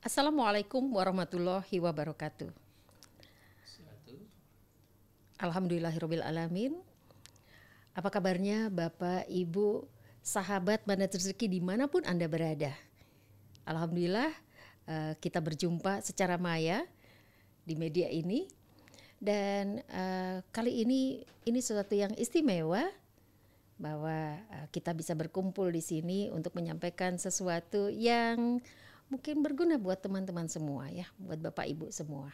Assalamualaikum warahmatullahi wabarakatuh. Alhamdulillahirabbil alamin. Apa kabarnya Bapak, Ibu, sahabat Mandat Rezeki dimanapun Anda berada? Alhamdulillah kita berjumpa secara maya di media ini. Dan kali ini sesuatu yang istimewa bahwa kita bisa berkumpul di sini untuk menyampaikan sesuatu yang mungkin berguna buat teman-teman semua ya, buat Bapak Ibu semua.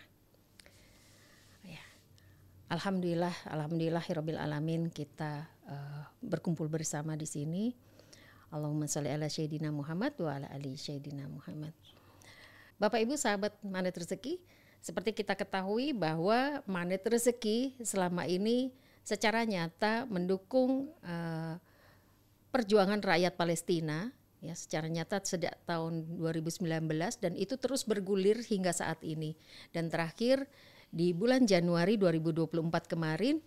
Ya. Alhamdulillahirabbil alamin kita berkumpul bersama di sini. Allahumma shalli ala sayyidina Muhammad wa ala ali sayyidina Muhammad. Bapak Ibu sahabat Mandat Rezeki, seperti kita ketahui bahwa Mandat Rezeki selama ini secara nyata mendukung perjuangan rakyat Palestina ya, secara nyata sejak tahun 2019 dan itu terus bergulir hingga saat ini. Dan terakhir di bulan Januari 2024 kemarin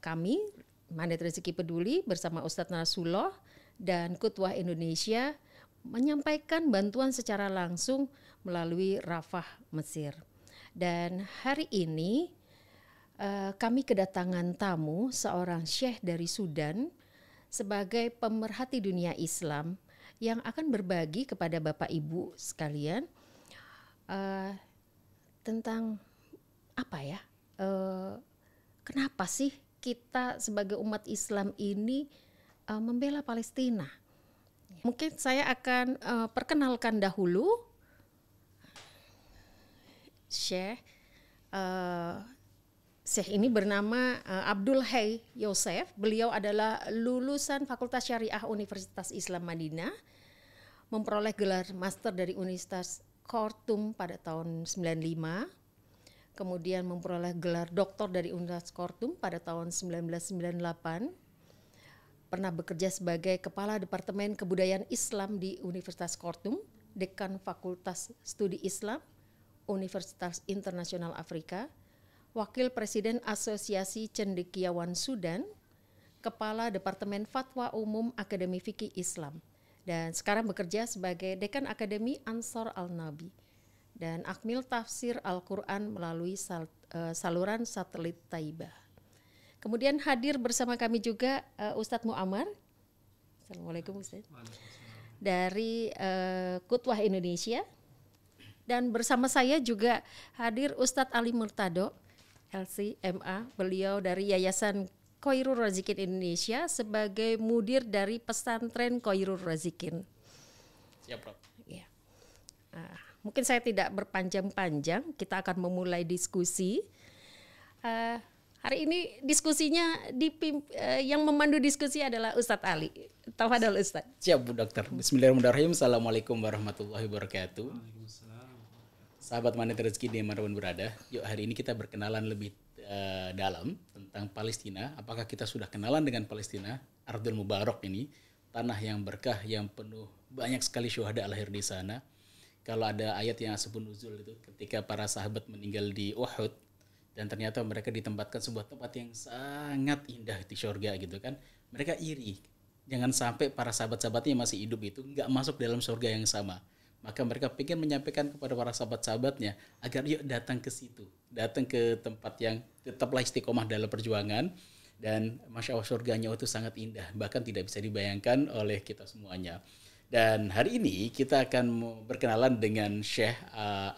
kami Mandat Rezeki Peduli bersama Ustadz Nasrullah dan Kutwah Indonesia menyampaikan bantuan secara langsung melalui Rafah Mesir. Dan hari ini kami kedatangan tamu seorang syekh dari Sudan sebagai pemerhati dunia Islam yang akan berbagi kepada Bapak Ibu sekalian tentang apa ya, kenapa sih kita sebagai umat Islam ini membela Palestina. Mungkin saya akan perkenalkan dahulu Syekh. Syekh ini bernama Abdul Hayy Yosef. Beliau adalah lulusan Fakultas Syariah Universitas Islam Madinah, memperoleh gelar master dari Universitas Khartoum pada tahun 95, kemudian memperoleh gelar doktor dari Universitas Khartoum pada tahun 1998, pernah bekerja sebagai Kepala Departemen Kebudayaan Islam di Universitas Khartoum, Dekan Fakultas Studi Islam, Universitas Internasional Afrika, Wakil Presiden Asosiasi Cendekiawan Sudan, Kepala Departemen Fatwa Umum Akademi Fikih Islam, dan sekarang bekerja sebagai Dekan Akademi Ansor Al-Nabi dan Akmil Tafsir Al-Quran melalui saluran satelit Taibah. Kemudian hadir bersama kami juga Ustadz Muammar. Assalamualaikum Ustadz. Dari Kutwah Indonesia. Dan bersama saya juga hadir Ustadz Ali Murtado, LC-MA, beliau dari Yayasan Khoirul Razikin Indonesia sebagai mudir dari pesantren Khoirul Razikin. Siap, Prof. Ya. Mungkin saya tidak berpanjang-panjang, kita akan memulai diskusi. Hari ini diskusinya yang memandu diskusi adalah Ustadz Ali. Tafadhol Ustadz. Siap, Bu Dokter. Bismillahirrahmanirrahim. Assalamualaikum warahmatullahi wabarakatuh. Sahabat Mandat Rezeki dimanapun berada, yuk hari ini kita berkenalan lebih dalam tentang Palestina. Apakah kita sudah kenalan dengan Palestina? Ardul Mubarak ini, tanah yang berkah, yang penuh banyak sekali syuhada lahir di sana. Kalau ada ayat yang asbun nuzul itu, ketika para sahabat meninggal di Uhud, dan ternyata mereka ditempatkan sebuah tempat yang sangat indah di surga gitu kan. Mereka iri, jangan sampai para sahabat-sahabatnya masih hidup itu nggak masuk dalam surga yang sama. Maka mereka ingin menyampaikan kepada para sahabat-sahabatnya agar yuk datang ke situ, datang ke tempat yang tetaplah istiqomah dalam perjuangan, dan masya Allah surganya itu sangat indah, bahkan tidak bisa dibayangkan oleh kita semuanya. Dan hari ini kita akan berkenalan dengan Syekh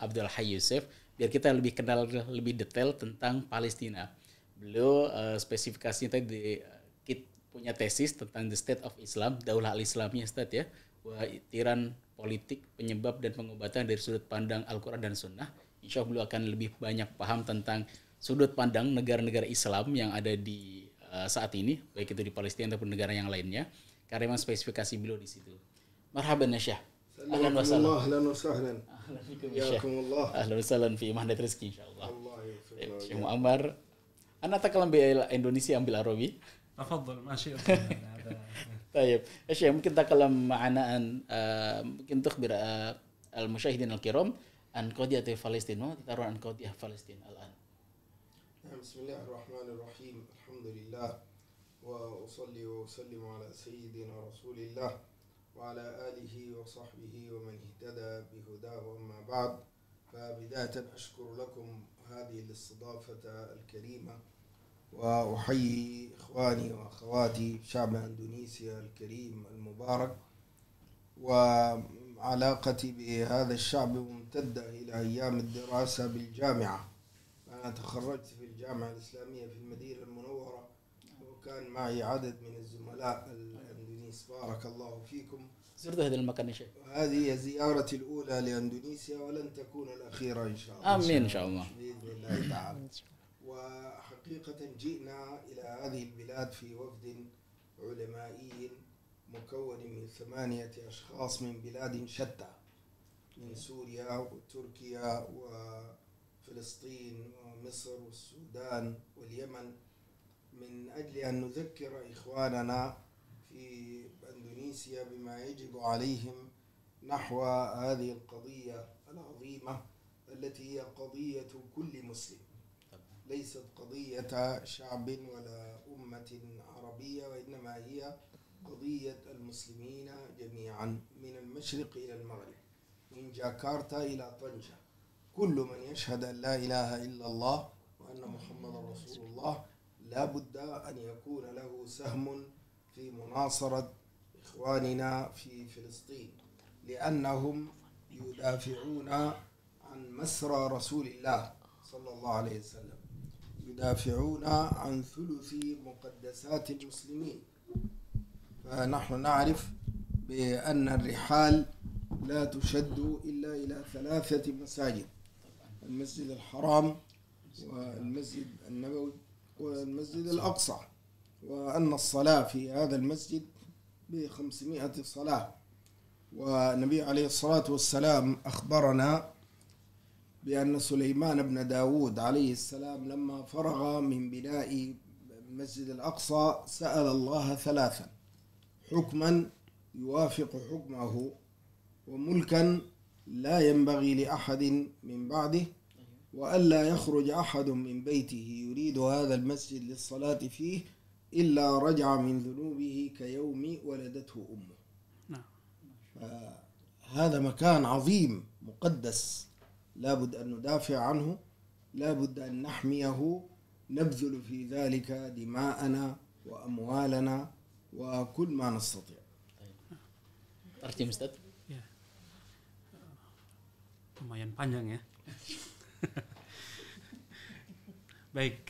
Abdul Hayy Yosef biar kita lebih kenal lebih detail tentang Palestina. Beliau spesifikasinya tadi kita punya tesis tentang the state of Islam, daulah al-Islamiyah Ustaz ya. Tiran politik, penyebab dan pengobatan dari sudut pandang Al-Quran dan Sunnah. Insya Allah beliau akan lebih banyak paham tentang sudut pandang negara-negara Islam yang ada di saat ini, baik itu di Palestina ataupun negara yang lainnya, karena memang spesifikasi beliau di situ. Marhaban ya Syekh. Ahlan wa sahlan. Ahlan wa sahlan. Ahlan wa sahlan fi Mandat Rezeki insyaallah. Syekh Muammar, ana takalam bil Indonesia ambil Arabi. تفضل ما شئت. طيب ايش ممكن تتكلم معنا عن ممكن تخبر المشاهدين الكرام عن قضية فلسطين وتترون عن قضية فلسطين الآن. بسم الله الرحمن الرحيم الحمد لله وأصلي وأسلم على سيدنا رسول الله وعلى آله وصحبه ومن اهتدى بهداه وما بعد. فبداية أشكر لكم هذه الاستضافة الكريمة، وأحيي إخواني وأخواتي شعب أندونيسيا الكريم المبارك. وعلاقتي بهذا الشعب ممتدة إلى أيام الدراسة بالجامعة. أنا تخرجت في الجامعة الإسلامية في المدينة المنورة، وكان معي عدد من الزملاء الأندونيس. بارك الله فيكم. زرت هذا المكان يا شيخ. هذه هي زيارتي الأولى لأندونيسيا، ولن تكون الأخيرة إن شاء الله. آمين إن شاء الله بإذن الله تعالى. وحقيقة جئنا إلى هذه البلاد في وفد علمائي مكون من 8 أشخاص من بلاد شتى، من سوريا وتركيا وفلسطين ومصر والسودان واليمن، من أجل أن نذكر إخواننا في أندونيسيا بما يجب عليهم نحو هذه القضية العظيمة التي هي قضية كل مسلم، ليست قضية شعب ولا أمة عربية، وإنما هي قضية المسلمين جميعا من المشرق إلى المغرب، من جاكرتا إلى طنجة. كل من يشهد أن لا إله إلا الله وأن محمد رسول الله لا بد أن يكون له سهم في مناصرة إخواننا في فلسطين، لأنهم يدافعون عن مسرى رسول الله صلى الله عليه وسلم، يدافعون عن ثلث مقدسات المسلمين. فنحن نعرف بأن الرحال لا تشد إلا إلى 3 مساجد: المسجد الحرام والمسجد النبوي والمسجد الأقصى، وأن الصلاة في هذا المسجد ب500 صلاة. والنبي عليه الصلاة والسلام أخبرنا بأن سليمان بن داود عليه السلام لما فرغ من بناء المسجد الأقصى سأل الله 3: حكما يوافق حكمه، وملكا لا ينبغي لأحد من بعده، وألا يخرج أحد من بيته يريد هذا المسجد للصلاة فيه إلا رجع من ذنوبه كيوم ولدته أمه. هذا مكان عظيم مقدس، لابد أن ندافع عنه، لابد أن نحميه، نبذل في ذلك دماءنا وأموالنا وكل ما نستطيع. Terjem Ustaz. Ya. Lumayan panjang ya. Baik,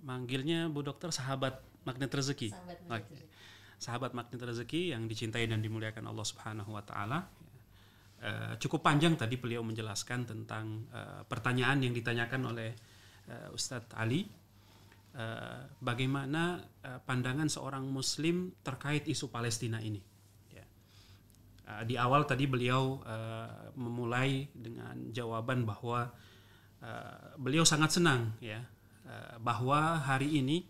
manggilnya Bu Dokter sahabat magnet rezeki. Sahabat magnet rezeki yang dicintai dan dimuliakan Allah Subhanahu wa taala. Cukup panjang tadi beliau menjelaskan tentang pertanyaan yang ditanyakan oleh Ustadz Ali. Bagaimana pandangan seorang muslim terkait isu Palestina ini. Di awal tadi beliau memulai dengan jawaban bahwa beliau sangat senang ya bahwa hari ini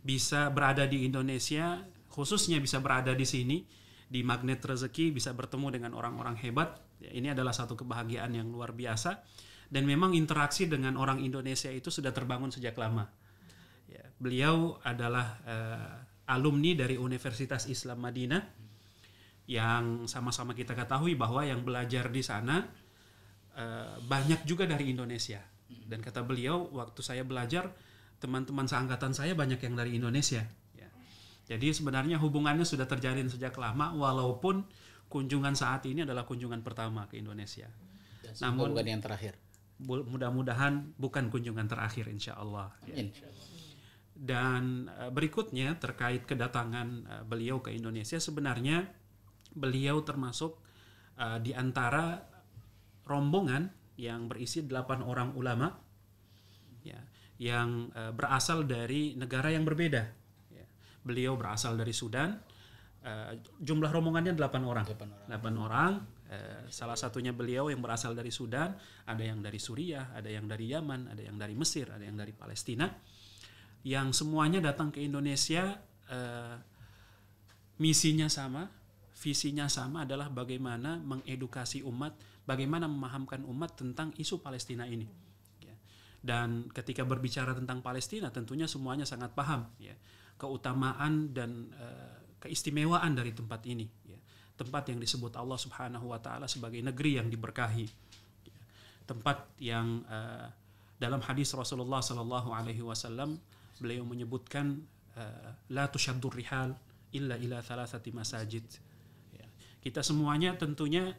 bisa berada di Indonesia, khususnya bisa berada di sini di Magnet Rezeki, bisa bertemu dengan orang-orang hebat. Ya, ini adalah satu kebahagiaan yang luar biasa, dan memang interaksi dengan orang Indonesia itu sudah terbangun sejak lama. Ya, beliau adalah alumni dari Universitas Islam Madinah, yang sama-sama kita ketahui bahwa yang belajar di sana banyak juga dari Indonesia. Dan kata beliau, waktu saya belajar, teman-teman seangkatan saya banyak yang dari Indonesia. Ya. Jadi sebenarnya hubungannya sudah terjalin sejak lama, walaupun kunjungan saat ini adalah kunjungan pertama ke Indonesia. Namun bukan yang terakhir. Mudah-mudahan bukan kunjungan terakhir, insya Allah. Ya. Dan berikutnya terkait kedatangan beliau ke Indonesia, sebenarnya beliau termasuk di antara rombongan yang berisi 8 orang ulama ya, yang berasal dari negara yang berbeda. Ya. Beliau berasal dari Sudan. Jumlah rombongannya 8 orang. 8 orang. Salah satunya beliau yang berasal dari Sudan, ada yang dari Suriah, ada yang dari Yaman, ada yang dari Mesir, ada yang dari Palestina. Yang semuanya datang ke Indonesia, misinya sama, visinya sama, adalah bagaimana mengedukasi umat, bagaimana memahamkan umat tentang isu Palestina ini. Ya. Dan ketika berbicara tentang Palestina, tentunya semuanya sangat paham ya, keutamaan dan keistimewaan dari tempat ini. Ya. tempat yang disebut Allah Subhanahu wa taala sebagai negeri yang diberkahi. Tempat yang dalam hadis Rasulullah sallallahu alaihi wasallam beliau menyebutkan la tushaddur rihal illa ila thalathati masajid. Ya. Kita semuanya tentunya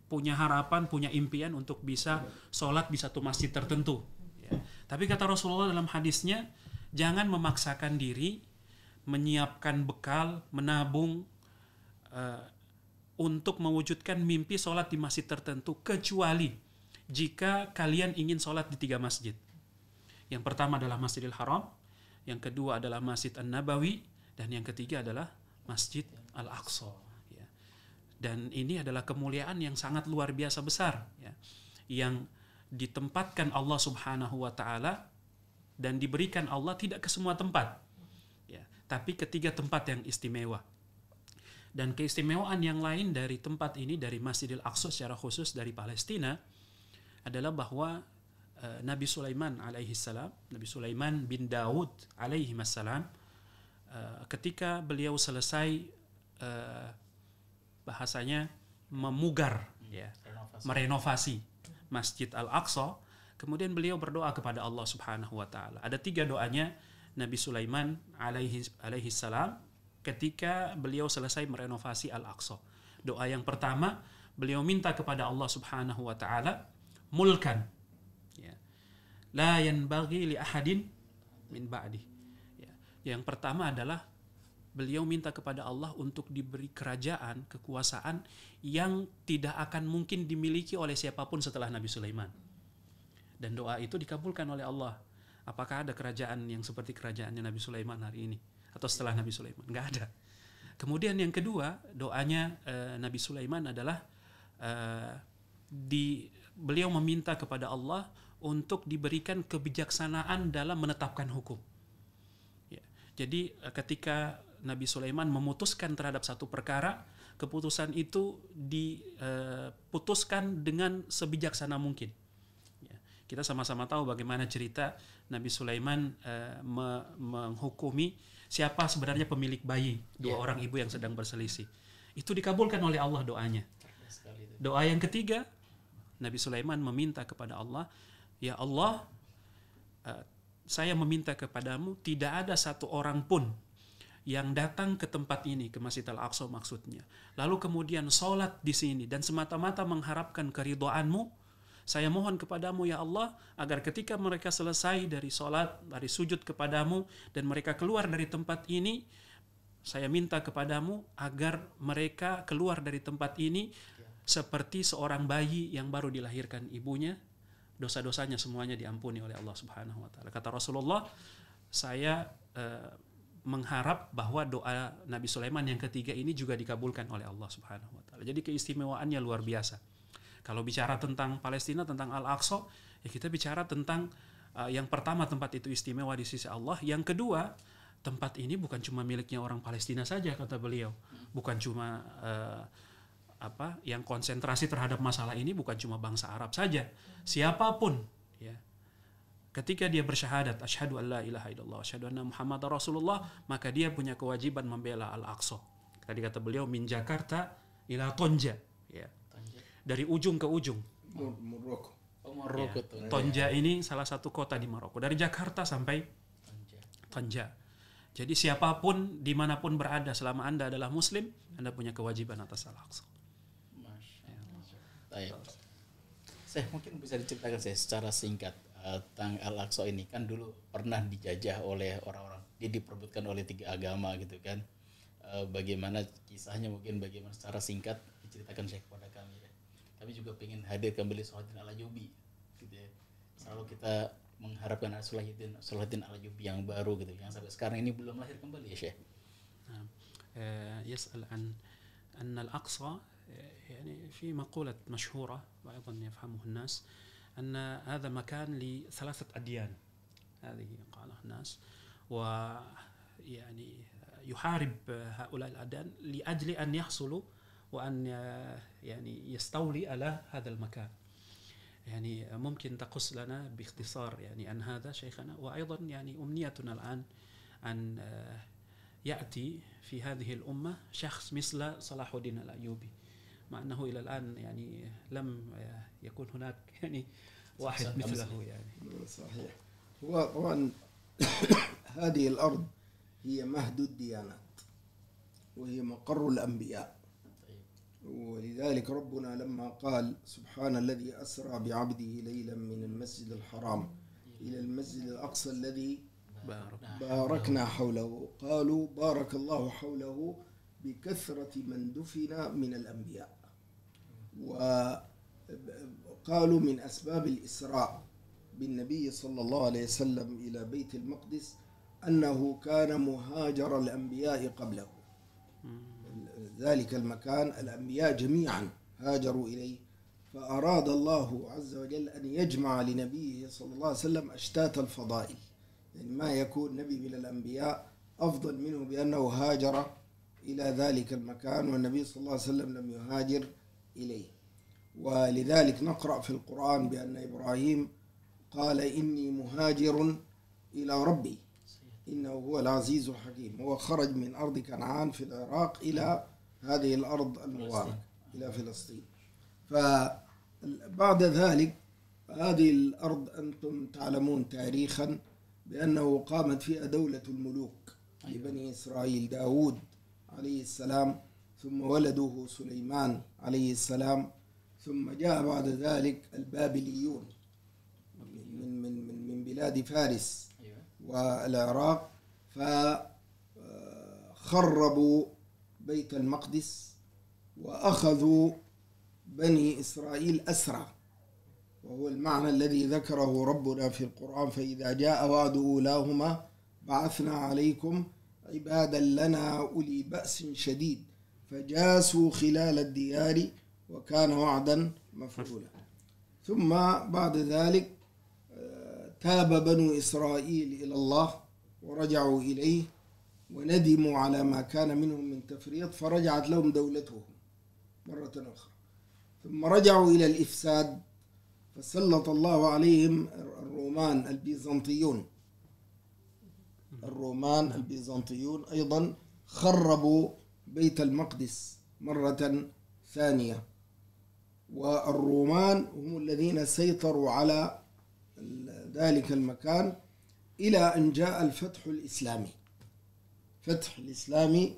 punya harapan, punya impian untuk bisa sholat di satu masjid tertentu. Ya. Tapi kata Rasulullah dalam hadisnya, jangan memaksakan diri menyiapkan bekal, menabung untuk mewujudkan mimpi sholat di masjid tertentu, kecuali jika kalian ingin sholat di 3 masjid. Yang pertama adalah Masjidil Haram, yang kedua adalah Masjid An-Nabawi, dan yang ketiga adalah Masjid Al-Aqsa. Ya. Dan ini adalah kemuliaan yang sangat luar biasa besar, ya, yang ditempatkan Allah Subhanahu wa taala dan diberikan Allah tidak ke semua tempat, ya, tapi ketiga tempat yang istimewa. Dan keistimewaan yang lain dari tempat ini, dari Masjidil Aqsa secara khusus dari Palestina, adalah bahwa Nabi Sulaiman alaihi salam, Nabi Sulaiman bin Daud alaihi salam, ketika beliau selesai bahasanya memugar, ya, merenovasi Masjid Al-Aqsa, kemudian beliau berdoa kepada Allah Subhanahu wa taala. Ada 3 doanya Nabi Sulaiman alaihi salam ketika beliau selesai merenovasi Al-Aqsa. Doa yang pertama, beliau minta kepada Allah Subhanahu wa taala mulkan, ya, la yanbaghi li ahadin min ba'di. Ya. Yang pertama adalah beliau minta kepada Allah untuk diberi kerajaan, kekuasaan yang tidak akan mungkin dimiliki oleh siapapun setelah Nabi Sulaiman. Dan doa itu dikabulkan oleh Allah. Apakah ada kerajaan yang seperti kerajaannya Nabi Sulaiman hari ini atau setelah Nabi Sulaiman? Enggak ada. Kemudian yang kedua, doanya Nabi Sulaiman adalah beliau meminta kepada Allah untuk diberikan kebijaksanaan dalam menetapkan hukum. Ya. Jadi ketika Nabi Sulaiman memutuskan terhadap satu perkara, keputusan itu diputuskan dengan sebijaksana mungkin. Ya. Kita sama-sama tahu bagaimana cerita Nabi Sulaiman menghukumi siapa sebenarnya pemilik bayi, 2 orang ibu yang sedang berselisih. Itu dikabulkan oleh Allah doanya. Doa yang ketiga, Nabi Sulaiman meminta kepada Allah, ya Allah, saya meminta kepadamu tidak ada satu orang pun yang datang ke tempat ini, ke Masjid Al-Aqsa maksudnya, lalu kemudian sholat di sini dan semata-mata mengharapkan keridhaanmu. Saya mohon kepadamu ya Allah, agar ketika mereka selesai dari sholat, dari sujud kepadamu, dan mereka keluar dari tempat ini, saya minta kepadamu agar mereka keluar dari tempat ini seperti seorang bayi yang baru dilahirkan ibunya, dosa-dosanya semuanya diampuni oleh Allah Subhanahu wa taala. Kata Rasulullah, saya mengharap bahwa doa Nabi Sulaiman yang ketiga ini juga dikabulkan oleh Allah Subhanahu wa taala. Jadi keistimewaannya luar biasa. Kalau bicara tentang Palestina, tentang Al-Aqsa, ya kita bicara tentang yang pertama, tempat itu istimewa di sisi Allah. Yang kedua, tempat ini bukan cuma miliknya orang Palestina saja, kata beliau. Bukan cuma yang konsentrasi terhadap masalah ini bukan cuma bangsa Arab saja. Siapapun, ya, ketika dia bersyahadat asyhadu an la ilaha illallah asyhadu anna muhammadar rasulullah, maka dia punya kewajiban membela Al-Aqsa. Tadi kata beliau min Jakarta ila Tonja, ya. Dari ujung ke ujung. Maroko. Maroko. Ya. Tonja ini salah satu kota di Maroko. Dari Jakarta sampai Tonja. Jadi siapapun dimanapun berada, selama Anda adalah Muslim, Anda punya kewajiban atas Al-Aqsa. Saya mungkin bisa diceritakan saya secara singkat tentang Al-Aqsa ini. Kan dulu pernah dijajah oleh orang-orang, dia diperebutkan oleh 3 agama gitu kan. Bagaimana kisahnya, mungkin bagaimana secara singkat diceritakan saya kepada kami ya. Kami juga ingin hadir kembali Salahuddin Al-Ayyubi gitu ya. Selalu kita mengharapkan Salahuddin Al-Ayyubi yang baru gitu, yang sampai sekarang ini belum lahir kembali ya Syekh. يسأل عن أن الأقصى يعني في مقولة مشهورة وأيضا يفهمه الناس أن هذا مكان ل3 أديان، هذه قالها الناس، ويعني يحارب هؤلاء الأديان لأجل أن يحصلوا وأن يعني يستولي على هذا المكان. يعني ممكن تقص لنا باختصار يعني عن هذا شيخنا، وأيضا يعني أمنيتنا الآن أن يأتي في هذه الأمة شخص مثل صلاح الدين الأيوبي، مع أنه إلى الآن يعني لم يكون هناك يعني واحد مثله يعني. صحيح. هو طبعا هذه الأرض هي مهد الديانات وهي مقر الأنبياء، ولذلك ربنا لما قال سبحان الذي أسرى بعبده ليلا من المسجد الحرام إلى المسجد الأقصى الذي باركنا حوله، قالوا بارك الله حوله بكثرة من دفن من الأنبياء. وقالوا من أسباب الإسراء بالنبي صلى الله عليه وسلم إلى بيت المقدس أنه كان مهاجر الأنبياء قبله، ذلك المكان الأنبياء جميعا هاجروا إليه، فأراد الله عز وجل أن يجمع لنبيه صلى الله عليه وسلم أشتات الفضائل، يعني ما يكون نبي من الأنبياء أفضل منه بأنه هاجر إلى ذلك المكان، والنبي صلى الله عليه وسلم لم يهاجر إليه. ولذلك نقرأ في القرآن بأن إبراهيم قال إني مهاجر إلى ربي إنه هو العزيز الحكيم. هو خرج من أرض كنعان في العراق إلى هذه الأرض المباركة إلى فلسطين. فبعد ذلك هذه الأرض أنتم تعلمون تاريخا بأنه قامت فيها دولة الملوك لبني إسرائيل، داود عليه السلام، ثم ولده سليمان عليه السلام، ثم جاء بعد ذلك البابليون من بلاد فارس والعراق، فخربوا بيت المقدس وأخذوا بني إسرائيل أسرى، وهو المعنى الذي ذكره ربنا في القرآن فإذا جاء وعد أولاهما بعثنا عليكم عبادا لنا أولي بأس شديد فجاسوا خلال الديار وكان وعدا مفعولا. ثم بعد ذلك تاب بنو إسرائيل إلى الله ورجعوا إليه وندموا على ما كان منهم من تفريط، فرجعت لهم دولتهم مرة أخرى، ثم رجعوا إلى الإفساد فسلط الله عليهم الرومان البيزنطيون أيضا خربوا بيت المقدس مرة ثانية، والرومان هم الذين سيطروا على ذلك المكان إلى أن جاء الفتح الإسلامي. فتح الإسلامي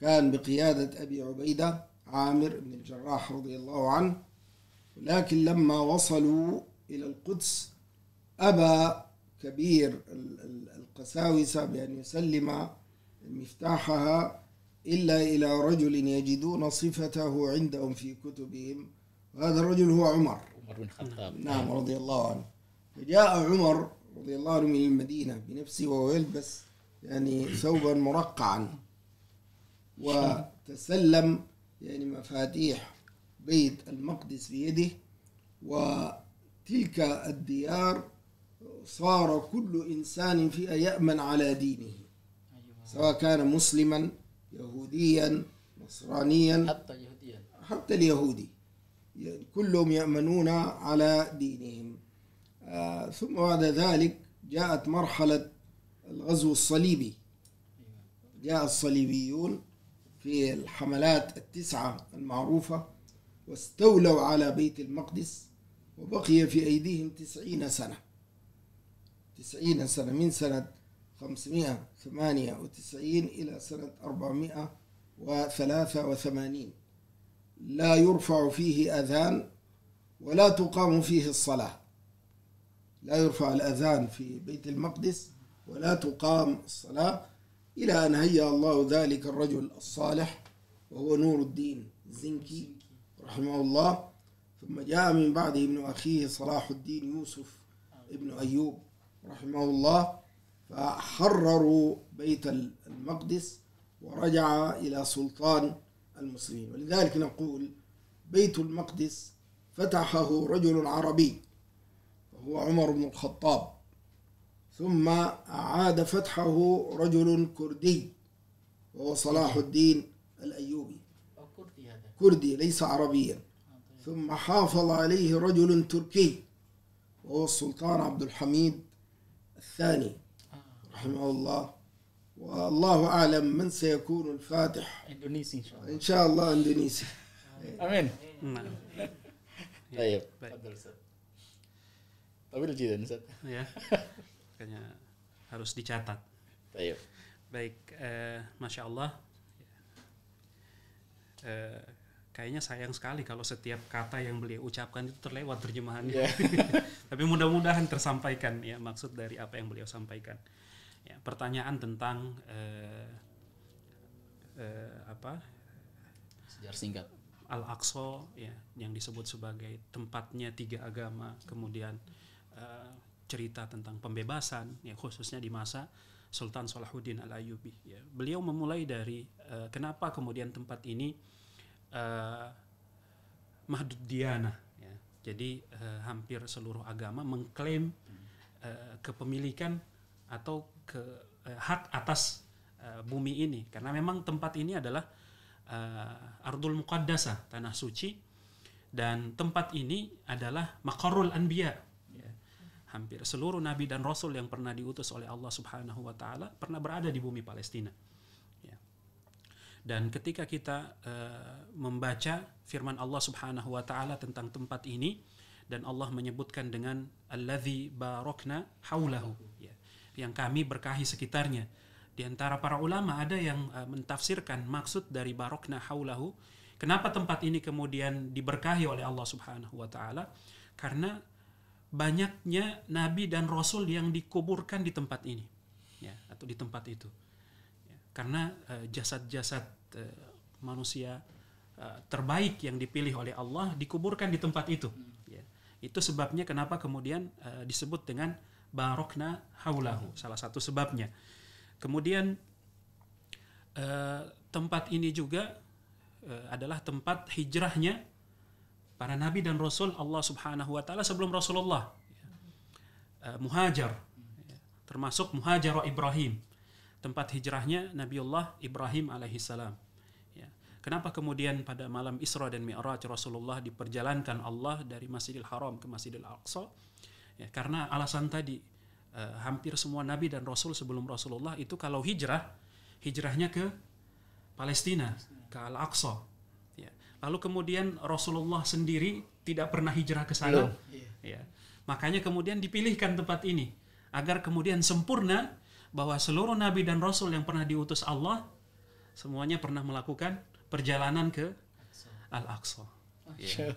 كان بقيادة أبي عبيدة عامر بن الجراح رضي الله عنه، لكن لما وصلوا إلى القدس أبى كبير القساوسة بأن يسلم مفتاحها إلا إلى رجل يجدون صفته عندهم في كتبهم، وهذا الرجل هو عمر بن الخطاب، نعم رضي الله عنه. فجاء عمر رضي الله عنه من المدينة بنفسه وهو يلبس يعني ثوبا مرقعا، وتسلم يعني مفاتيح بيت المقدس بيده، وتلك الديار صار كل إنسان فيها يأمن على دينه، سواء كان مسلما يهوديا نصرانيا حتى اليهودي، كلهم يأمنون على دينهم. ثم بعد ذلك جاءت مرحلة الغزو الصليبي، جاء الصليبيون في الحملات 9 المعروفة واستولوا على بيت المقدس، وبقي في أيديهم 90 سنة من سنة 598 إلى سنة 483 لا يرفع فيه أذان ولا تقام فيه الصلاة، لا يرفع الأذان في بيت المقدس ولا تقام الصلاة، إلى أن هيأ الله ذلك الرجل الصالح وهو نور الدين الزنكي رحمه الله، ثم جاء من بعده ابن أخيه صلاح الدين يوسف ابن أيوب رحمه الله، فحرروا بيت المقدس ورجع إلى سلطان المسلمين. ولذلك نقول بيت المقدس فتحه رجل عربي وهو عمر بن الخطاب، ثم أعاد فتحه رجل كردي وهو صلاح الدين الأيوبي، كردي ليس عربيا، ثم حافظ عليه رجل تركي وهو السلطان عبد الحميد الثاني رحمه الله، والله أعلم من سيكون الفاتح. Indonesia insya Allah. إن شاء الله إندونيسيا. Amin. Nah, Baik. baik. Fadhal, Ustaz. Tapi jiddan Ustaz. Ya, makanya harus dicatat. Baik. Baik, masya Allah. Kayaknya sayang sekali kalau setiap kata yang beliau ucapkan itu terlewat terjemahannya. Yeah. Tapi mudah-mudahan tersampaikan ya maksud dari apa yang beliau sampaikan. Ya, pertanyaan tentang Sejarah singkat. Al-Aqsa ya, yang disebut sebagai tempatnya tiga agama, kemudian cerita tentang pembebasan ya khususnya di masa Sultan Salahuddin Al-Ayyubi ya. Beliau memulai dari kenapa kemudian tempat ini Mahdud Diyanah ya. Jadi hampir seluruh agama mengklaim kepemilikan atau hak atas bumi ini, karena memang tempat ini adalah Ardul Muqaddasah, tanah suci, dan tempat ini adalah Maqarrul Anbiya ya. Hampir seluruh nabi dan rasul yang pernah diutus oleh Allah Subhanahu wa taala pernah berada di bumi Palestina. Dan ketika kita membaca firman Allah Subhanahu wa taala tentang tempat ini, dan Allah menyebutkan dengan alladzi barakna haulahu ya, yang kami berkahi sekitarnya. Di antara para ulama ada yang mentafsirkan maksud dari barakna haulahu, kenapa tempat ini kemudian diberkahi oleh Allah Subhanahu wa taala? Karena banyaknya nabi dan rasul yang dikuburkan di tempat ini ya, atau di tempat itu. Karena jasad-jasad manusia terbaik yang dipilih oleh Allah dikuburkan di tempat itu ya. Itu sebabnya kenapa kemudian disebut dengan barakna haulahu, salah satu sebabnya. Kemudian tempat ini juga adalah tempat hijrahnya para nabi dan rasul Allah Subhanahu wa taala sebelum Rasulullah ya. Muhajar ya. Termasuk Muhajar Ibrahim, tempat hijrahnya Nabiullah Ibrahim alaihissalam ya. Kenapa kemudian pada malam Isra dan Mi'raj Rasulullah diperjalankan Allah dari Masjidil Haram ke Masjidil Aqsa ya, karena alasan tadi hampir semua nabi dan rasul sebelum Rasulullah itu kalau hijrahnya ke Palestina, ke Al-Aqsa ya. Lalu kemudian Rasulullah sendiri tidak pernah hijrah ke sana ya. Makanya kemudian dipilihkan tempat ini agar kemudian sempurna bahwa seluruh nabi dan rasul yang pernah diutus Allah semuanya pernah melakukan perjalanan ke Al-Aqsa. Ya.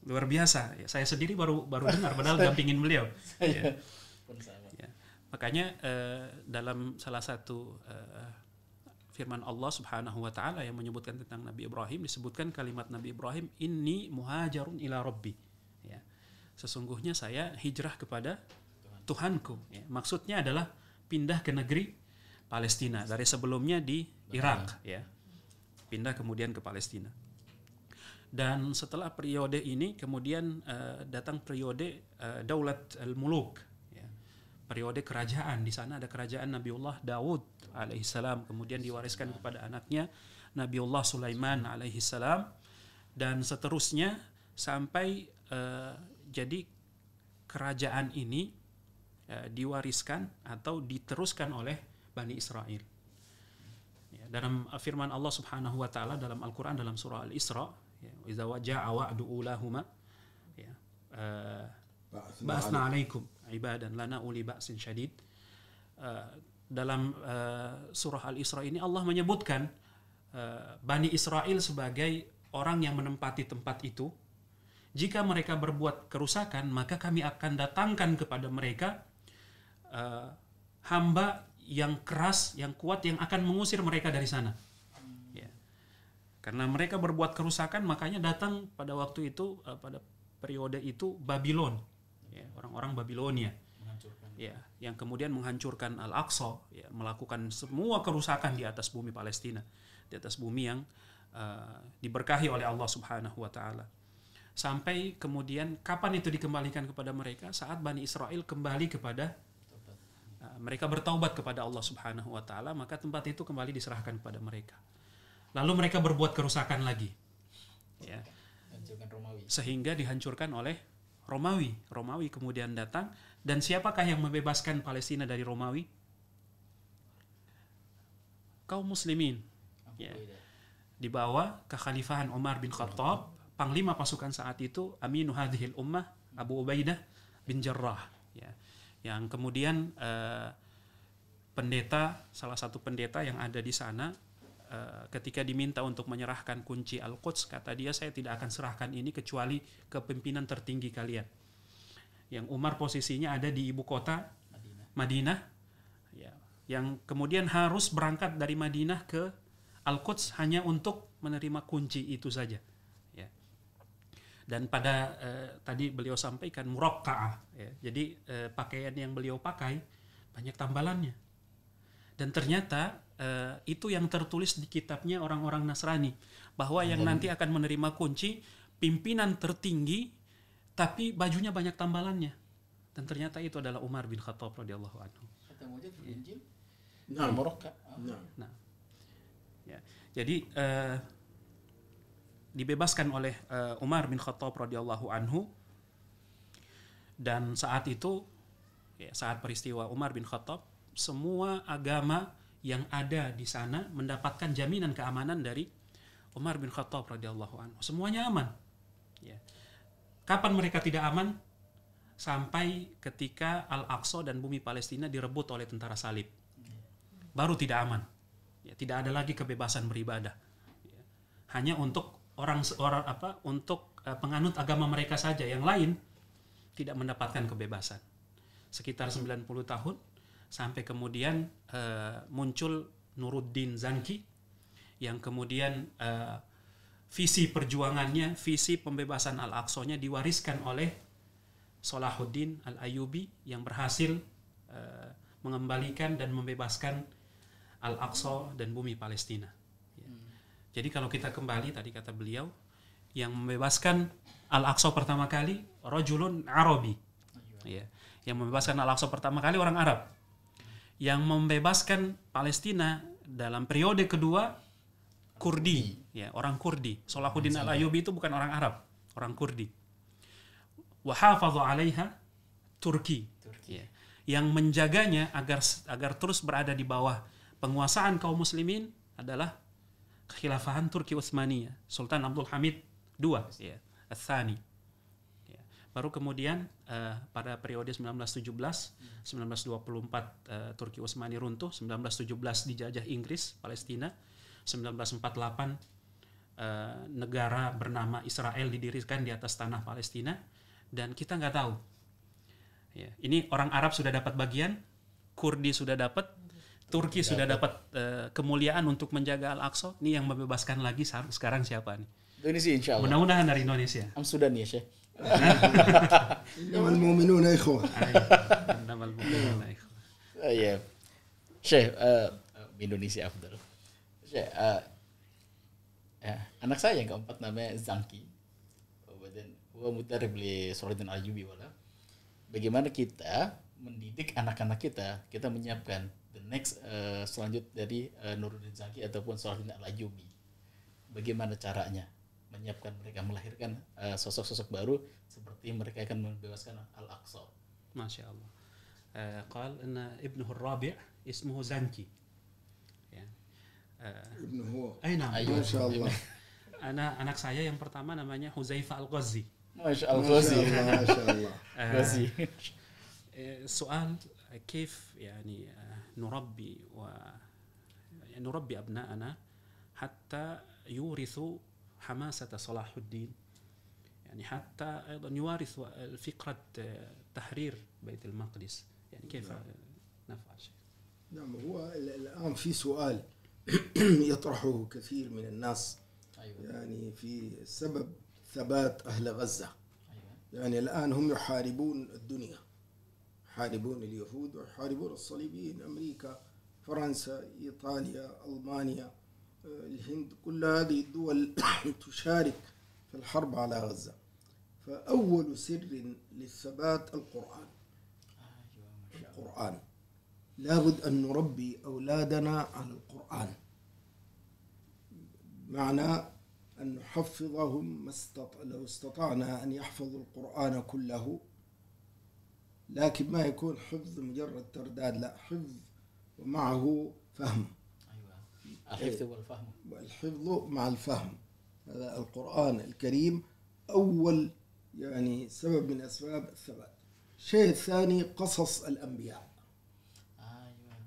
Luar biasa. Ya, saya sendiri baru dengar padahal dampingin beliau. Ya. Ya. Makanya dalam salah satu firman Allah Subhanahu wa taala yang menyebutkan tentang Nabi Ibrahim, disebutkan kalimat Nabi Ibrahim, inni muhajarun ila rabbi. Ya. Sesungguhnya saya hijrah kepada Tuhanku. Ya. Maksudnya adalah pindah ke negeri Palestina, dari sebelumnya di Irak ya. Pindah kemudian ke Palestina. Dan setelah periode ini kemudian datang periode Daulat al-Muluk ya. Periode kerajaan. Di sana ada kerajaan Nabiullah Daud alaihissalam, kemudian diwariskan kepada anaknya Nabiullah Sulaiman alaihissalam, dan seterusnya sampai jadi kerajaan ini diwariskan atau diteruskan oleh Bani Israel. Ya, dalam firman Allah Subhanahu wa taala dalam Al-Qur'an dalam surah Al-Isra, ya, idza waja'a wa'du ulahuma ya, ba'atsna 'alaikum ibadan lana uli ba'sin syadid. Dalam surah Al-Isra ini Allah menyebutkan Bani Israel sebagai orang yang menempati tempat itu. Jika mereka berbuat kerusakan, maka kami akan datangkan kepada mereka hamba yang keras, yang kuat, yang akan mengusir mereka dari sana. Ya. Karena mereka berbuat kerusakan, makanya datang pada waktu itu, pada periode itu Babylon, ya, orang-orang Babilonia, ya, yang kemudian menghancurkan Al-Aqsa, ya, melakukan semua kerusakan di atas bumi Palestina, di atas bumi yang diberkahi oleh Allah Subhanahu wa taala. Sampai kemudian kapan itu dikembalikan kepada mereka? Saat Bani Israel kembali kepada mereka bertaubat kepada Allah Subhanahu wa taala, maka tempat itu kembali diserahkan kepada mereka. Lalu mereka berbuat kerusakan lagi. Ya. Sehingga dihancurkan oleh Romawi. Romawi kemudian datang, dan siapakah yang membebaskan Palestina dari Romawi? kaum muslimin. Ya. Di bawah kekhalifahan Umar bin Khattab, panglima pasukan saat itu Aminu hadhil ummah Abu Ubaidah bin Jarrah. Ya. Yang kemudian salah satu pendeta yang ada di sana, ketika diminta untuk menyerahkan kunci Al-Quds, kata dia, saya tidak akan serahkan ini kecuali ke pimpinan tertinggi kalian. Yang Umar posisinya ada di ibu kota Madinah, ya, yang kemudian harus berangkat dari Madinah ke Al-Quds hanya untuk menerima kunci itu saja. Ya. Dan pada tadi beliau sampaikan muraqqa'ah, ya. Jadi pakaian yang beliau pakai banyak tambalannya. Dan ternyata itu yang tertulis di kitabnya orang-orang Nasrani, bahwa yang nanti akan menerima kunci pimpinan tertinggi, tapi bajunya banyak tambalannya. Dan ternyata itu adalah Umar bin Khattab radhiyallahu anhu. Nah, Morokka. Nah, ya. Jadi dibebaskan oleh Umar bin Khattab radhiyallahu anhu, dan saat itu, ya, saat peristiwa Umar bin Khattab, semua agama yang ada di sana mendapatkan jaminan keamanan dari Umar bin Khattab radhiyallahu anhu. Semuanya aman. Ya. Kapan mereka tidak aman? Sampai ketika Al-Aqsa dan bumi Palestina direbut oleh tentara salib. Baru tidak aman. Ya, tidak ada lagi kebebasan beribadah. Ya. Hanya untuk untuk penganut agama mereka saja, yang lain tidak mendapatkan kebebasan. Sekitar 90 tahun sampai kemudian muncul Nuruddin Zanki, yang kemudian visi perjuangannya, visi pembebasan Al-Aqsa-nya diwariskan oleh Salahuddin Al-Ayyubi, yang berhasil mengembalikan dan membebaskan Al-Aqsa dan bumi Palestina. Ya. Jadi kalau kita kembali, tadi kata beliau, yang membebaskan Al-Aqsa pertama kali rajulun Arabi. Ya. Yang membebaskan Al-Aqsa pertama kali orang Arab. Yang membebaskan Palestina dalam periode kedua Kurdi, ya, orang Kurdi. Salahuddin Al-Ayyubi itu bukan orang Arab, orang Kurdi. Wa hafadha 'alaiha Turki. Ya. Yang menjaganya agar terus berada di bawah penguasaan kaum muslimin adalah kekhilafahan Turki Utsmaniyah, Sultan Abdul Hamid II, ya, Ats-Tsani. Ya. Baru kemudian pada periode 1917-1924 Turki Utsmani runtuh, 1917 dijajah Inggris Palestina, 1948 negara bernama Israel didirikan di atas tanah Palestina, dan kita nggak tahu. Ya, ini orang Arab sudah dapat bagian, Kurdi sudah dapat, Turki sudah dapat kemuliaan untuk menjaga Al-Aqsa. Ini yang membebaskan lagi sekarang siapa nih? Indonesia, insya Allah. Mudah-mudahan dari Indonesia. Am Sudan ya, Syekh. إنما المؤمنون إخوة. إنما المؤمنون إخوة. Iya. Syekh, Indonesia afdal. Syekh, anak saya yang keempat namanya Zanki. Dan gua mudarrib li Salahuddin Al-Ayyubi wala. Bagaimana kita mendidik anak-anak kita menyiapkan the next selanjut dari Nuruddin Zanki ataupun Salahuddin Al-Ayyubi. Bagaimana caranya menyiapkan mereka, melahirkan sosok-sosok baru seperti mereka akan membebaskan Al-Aqsa. Masya Allah. Qal inna ibnuhu ar-rabi' ismuhu Zanki. Ya. ابنه Aina. ما شاء الله. Anak saya yang pertama namanya Huzaifah Al-Ghazi. Masya Allah. ما شاء الله. Ghazi. سؤال كيف يعني نربي أبناءنا حتى يورثوا حماسة صلاح الدين، يعني حتى أيضا يورث فكرة تحرير بيت المقدس، يعني كيف نفعل شيء؟ نعم، هو الآن في سؤال يطرحه كثير من الناس. أيوة. يعني في سبب ثبات أهل غزة. أيوة. يعني الآن هم يحاربون الدنيا، يحاربون اليهود ويحاربون الصليبيين، أمريكا، فرنسا، إيطاليا، ألمانيا، الهند، كل هذه الدول تشارك في الحرب على غزة. فأول سر للثبات القرآن. القرآن لابد أن نربي أولادنا على القرآن، معنى أن نحفظهم لو استطعنا أن يحفظوا القرآن كله، لكن ما يكون حفظ مجرد ترداد، لا، حفظ ومعه فهم. الحفظ والفهم. الحفظ مع الفهم. هذا القرآن الكريم أول يعني سبب من أسباب الثبات. الشيء الثاني قصص الأنبياء.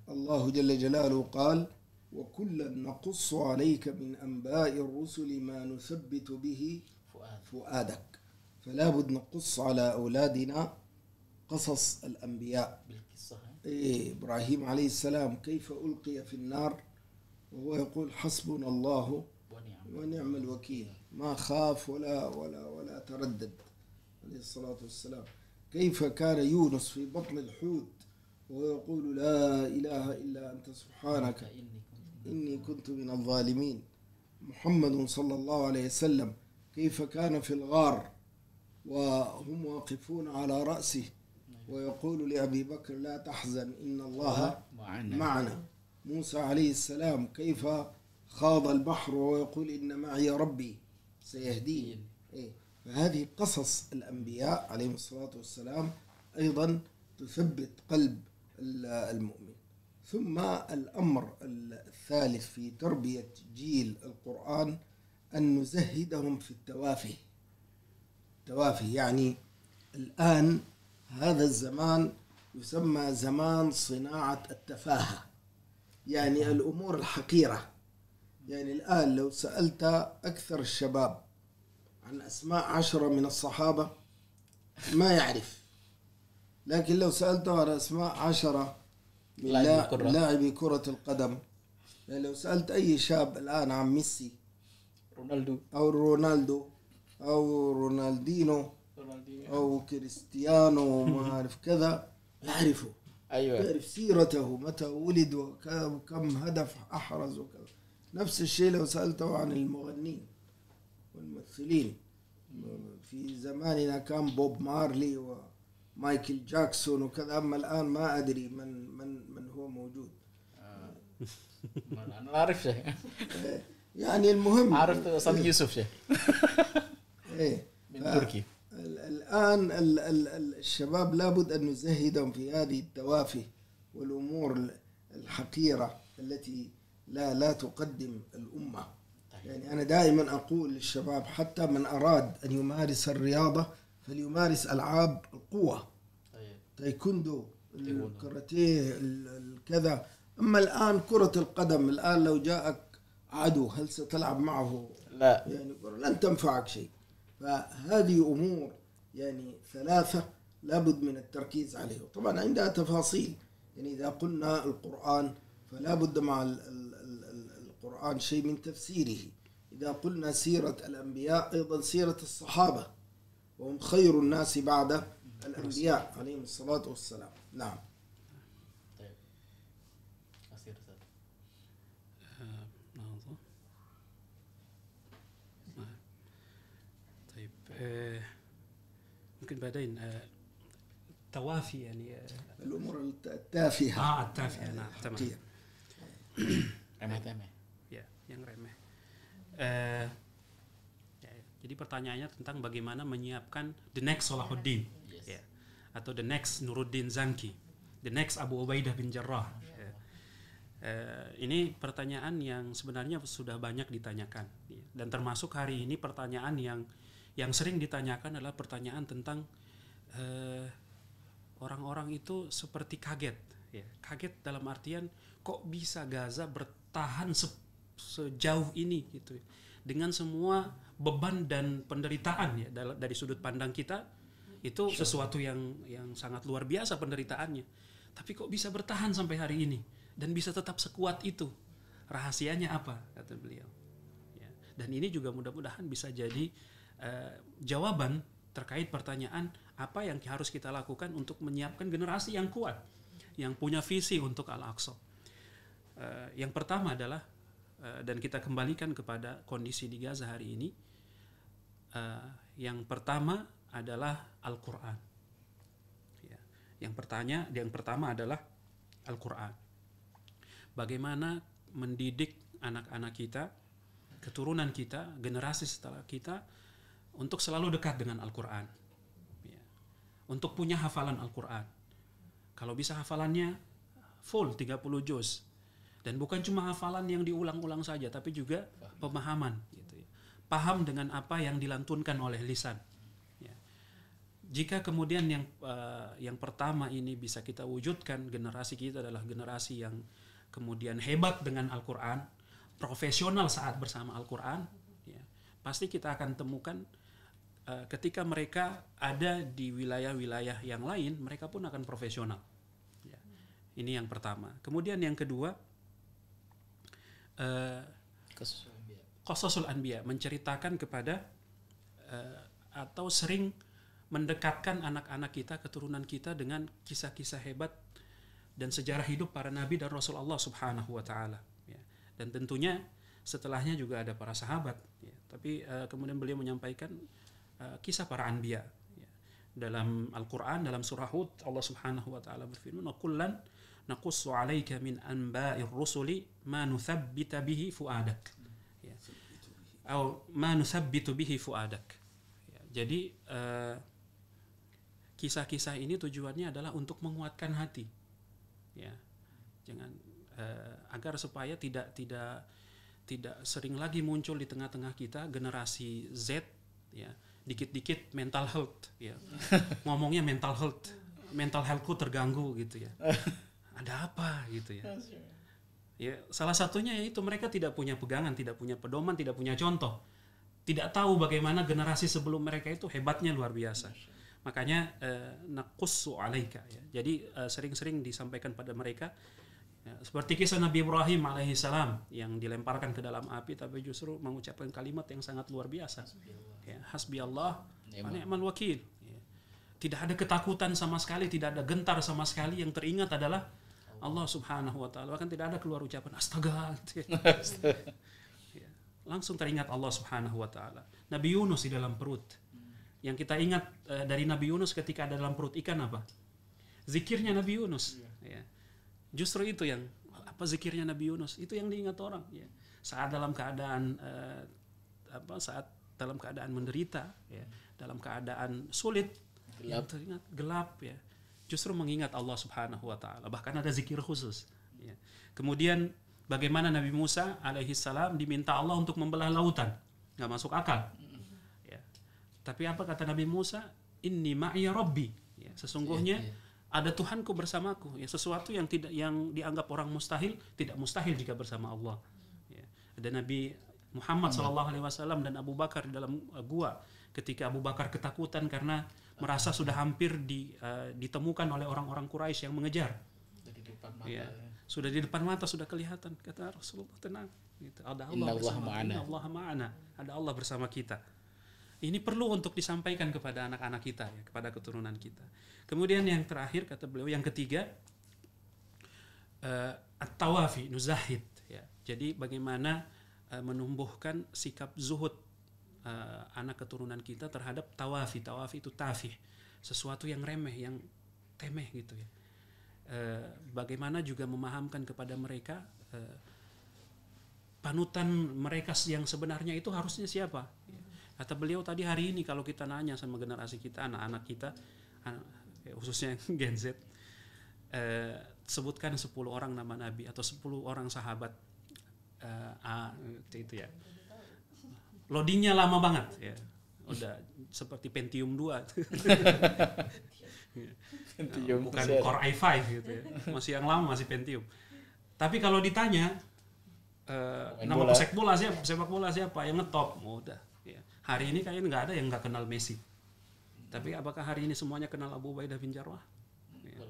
الله جل جلاله قال: وكلا نقص عليك من أنباء الرسل ما نثبت به فؤادك. فلا بد نقص على أولادنا قصص الأنبياء. إبراهيم عليه السلام كيف ألقي في النار وهو يقول: حسبنا الله ونعم الوكيل، ما خاف ولا تردد عليه الصلاة والسلام. كيف كان يونس في بطن الحوت وهو يقول: لا إله إلا أنت سبحانك إني كنت من الظالمين. محمد صلى الله عليه وسلم كيف كان في الغار وهم واقفون على رأسه ويقول لأبي بكر: لا تحزن إن الله معنا. موسى عليه السلام كيف خاض البحر ويقول: إن معي ربي سيهدين. فهذه قصص الأنبياء عليهم الصلاة والسلام أيضا تثبت قلب المؤمن. ثم الأمر الثالث في تربية جيل القرآن أن نزهدهم في التوافه. يعني الآن هذا الزمان يسمى زمان صناعة التفاهة، يعني الأمور الحقيرة. يعني الآن لو سألت أكثر الشباب عن أسماء 10 من الصحابة ما يعرف، لكن لو سألته عن أسماء 10 من لاعبي كرة القدم، يعني لو سألت أي شاب الآن عن ميسي أو رونالدو أو رونالدينو أو كريستيانو ما أعرف كذا يعرفه. أيوة. يعرف سيرته، متى ولد وكم هدف أحرز وكذا. نفس الشيء لو سألته عن المغنين والممثلين، في زماننا كان بوب مارلي ومايكل جاكسون وكذا، أما الآن ما أدري من هو موجود. أنا أعرف شيء. يعني المهم عرفت صديق يوسف شيء. من تركي. الآن الشباب لابد أن نزهدهم في هذه التوافه والأمور الحقيرة التي لا تقدم الأمة. يعني أنا دائما أقول للشباب حتى من أراد أن يمارس الرياضة فليمارس ألعاب القوة، تايكوندو، الكاراتيه، الكذا. أما الآن كرة القدم، الآن لو جاءك عدو هل ستلعب معه؟ لا، يعني لن تنفعك شيء. فهذه أمور يعني ثلاثة لابد من التركيز عليها. طبعا عندها تفاصيل، يعني إذا قلنا القرآن فلا بد مع القرآن شيء من تفسيره. إذا قلنا سيرة الأنبياء أيضا سيرة الصحابة، وهم خير الناس بعد الأنبياء عليهم الصلاة والسلام. نعم. ممكن بعدين توافي يعني الأمور التافهة. التافهة. نعم تمام. Remeh-temeh. Ya, yang remeh. Jadi pertanyaannya tentang bagaimana menyiapkan the next Salahuddin, ya, atau the next Nuruddin Zanki, the next Abu Ubaidah bin Jarrah. Ini pertanyaan yang sebenarnya sudah banyak ditanyakan, dan termasuk hari ini pertanyaan yang sering ditanyakan adalah pertanyaan tentang orang-orang itu seperti kaget, ya. Kaget dalam artian kok bisa Gaza bertahan sejauh ini gitu, dengan semua beban dan penderitaan, ya, dari sudut pandang kita itu sesuatu yang sangat luar biasa penderitaannya, tapi kok bisa bertahan sampai hari ini dan bisa tetap sekuat itu, rahasianya apa, kata beliau, ya. Dan ini juga mudah-mudahan bisa jadi jawaban terkait pertanyaan apa yang harus kita lakukan untuk menyiapkan generasi yang kuat, yang punya visi untuk Al-Aqsa. Yang pertama adalah, dan kita kembalikan kepada kondisi di Gaza hari ini, yang pertama adalah Al-Quran, ya. Yang pertama adalah Al-Quran. Bagaimana mendidik anak-anak kita, keturunan kita, generasi setelah kita untuk selalu dekat dengan Al-Quran, ya. Untuk punya hafalan Al-Quran. Kalau bisa hafalannya full 30 juz, Dan bukan cuma hafalan yang diulang-ulang saja, tapi juga pemahaman gitu ya. Paham dengan apa yang dilantunkan oleh lisan. Ya. Jika kemudian yang pertama ini bisa kita wujudkan, generasi kita adalah generasi yang kemudian hebat dengan Al-Quran, profesional saat bersama Al-Quran, ya, pasti kita akan temukan ketika mereka ada di wilayah-wilayah yang lain, mereka pun akan profesional. Ya. Ini yang pertama. Kemudian yang kedua, Qasasul Anbiya, menceritakan kepada atau sering mendekatkan anak-anak kita, keturunan kita dengan kisah-kisah hebat dan sejarah hidup para nabi dan Rasul Allah Subhanahu wa taala, ya. Dan tentunya setelahnya juga ada para sahabat, ya. Tapi kemudian beliau menyampaikan kisah para anbiya, ya. Dalam Al-Qur'an, dalam surah Hud, Allah Subhanahu wa taala berfirman, "Wa kullan naqussu 'alaika min anba'ir rusuli ma nuthabbita bihi fu'adak." Ya. Atau ma nuthabbitu bihi fu'adak. Ya. Jadi kisah-kisah ini tujuannya adalah untuk menguatkan hati. Ya. Jangan agar supaya tidak sering lagi muncul di tengah-tengah kita generasi Z, ya. Dikit-dikit mental health, ya. Ngomongnya mental healthku terganggu gitu ya. Ada apa gitu ya. Ya, salah satunya yaitu mereka tidak punya pegangan, tidak punya pedoman, tidak punya contoh. Tidak tahu bagaimana generasi sebelum mereka itu hebatnya luar biasa. Makanya naqussu 'alaika, ya. Jadi sering-sering disampaikan pada mereka, ya, seperti kisah Nabi Ibrahim alaihissalam yang dilemparkan ke dalam api tapi justru mengucapkan kalimat yang sangat luar biasa. Ya, hasbiyallah wa ni'mal wakil. Ya. Tidak ada ketakutan sama sekali, tidak ada gentar sama sekali, yang teringat adalah Allah Subhanahu wa taala. Bahkan tidak ada keluar ucapan astaga gitu, ya. Ya. Langsung teringat Allah Subhanahu wa taala. Nabi Yunus di dalam perut. Yang kita ingat dari Nabi Yunus ketika ada dalam perut ikan apa? Zikirnya Nabi Yunus. Ya. Justru itu yang zikirnya Nabi Yunus itu yang diingat orang, ya. Saat dalam keadaan saat dalam keadaan menderita, ya, dalam keadaan sulit, yang teringat gelap, ya. Justru mengingat Allah Subhanahu wa taala. Bahkan ada zikir khusus, ya. Kemudian bagaimana Nabi Musa alaihissalam diminta Allah untuk membelah lautan. Enggak masuk akal. Ya. Tapi apa kata Nabi Musa? Inni ma'iya rabbi. Ya, sesungguhnya ada Tuhanku bersamaku. Ya, sesuatu yang dianggap orang mustahil, tidak mustahil jika bersama Allah. Ya. Ada Nabi Muhammad SAW dan Abu Bakar di dalam gua. Ketika Abu Bakar ketakutan karena merasa sudah hampir ditemukan oleh orang-orang Quraisy yang mengejar. Di depan mata, ya. Sudah di depan mata, sudah kelihatan. Kata Rasulullah, tenang. Gitu. Ada Allah bersama kita. Allah ma'ana. Ada Allah bersama kita. Ini perlu untuk disampaikan kepada anak-anak kita, ya, kepada keturunan kita. Kemudian yang terakhir kata beliau, yang ketiga, at-tawafi, nuzahid, ya. Jadi bagaimana menumbuhkan sikap zuhud anak keturunan kita terhadap tawafi. Tawafi itu tafih, sesuatu yang remeh, yang temeh gitu ya. Bagaimana juga memahamkan kepada mereka panutan mereka yang sebenarnya itu harusnya siapa. Kata beliau tadi, hari ini kalau kita nanya sama generasi kita, anak-anak kita, khususnya Gen Z, sebutkan 10 orang nama Nabi atau 10 orang sahabat, itu ya. Loadingnya lama banget, ya. Udah seperti Pentium 2. Pentium bukan Core i5 gitu ya. Masih yang lama, masih Pentium. Tapi kalau ditanya nama sepak bola siapa yang ngetop, udah. Ya. Hari ini kayaknya nggak ada yang nggak kenal Messi. Tapi apakah hari ini semuanya kenal Abu Ubaidah bin Jarrah? Ya.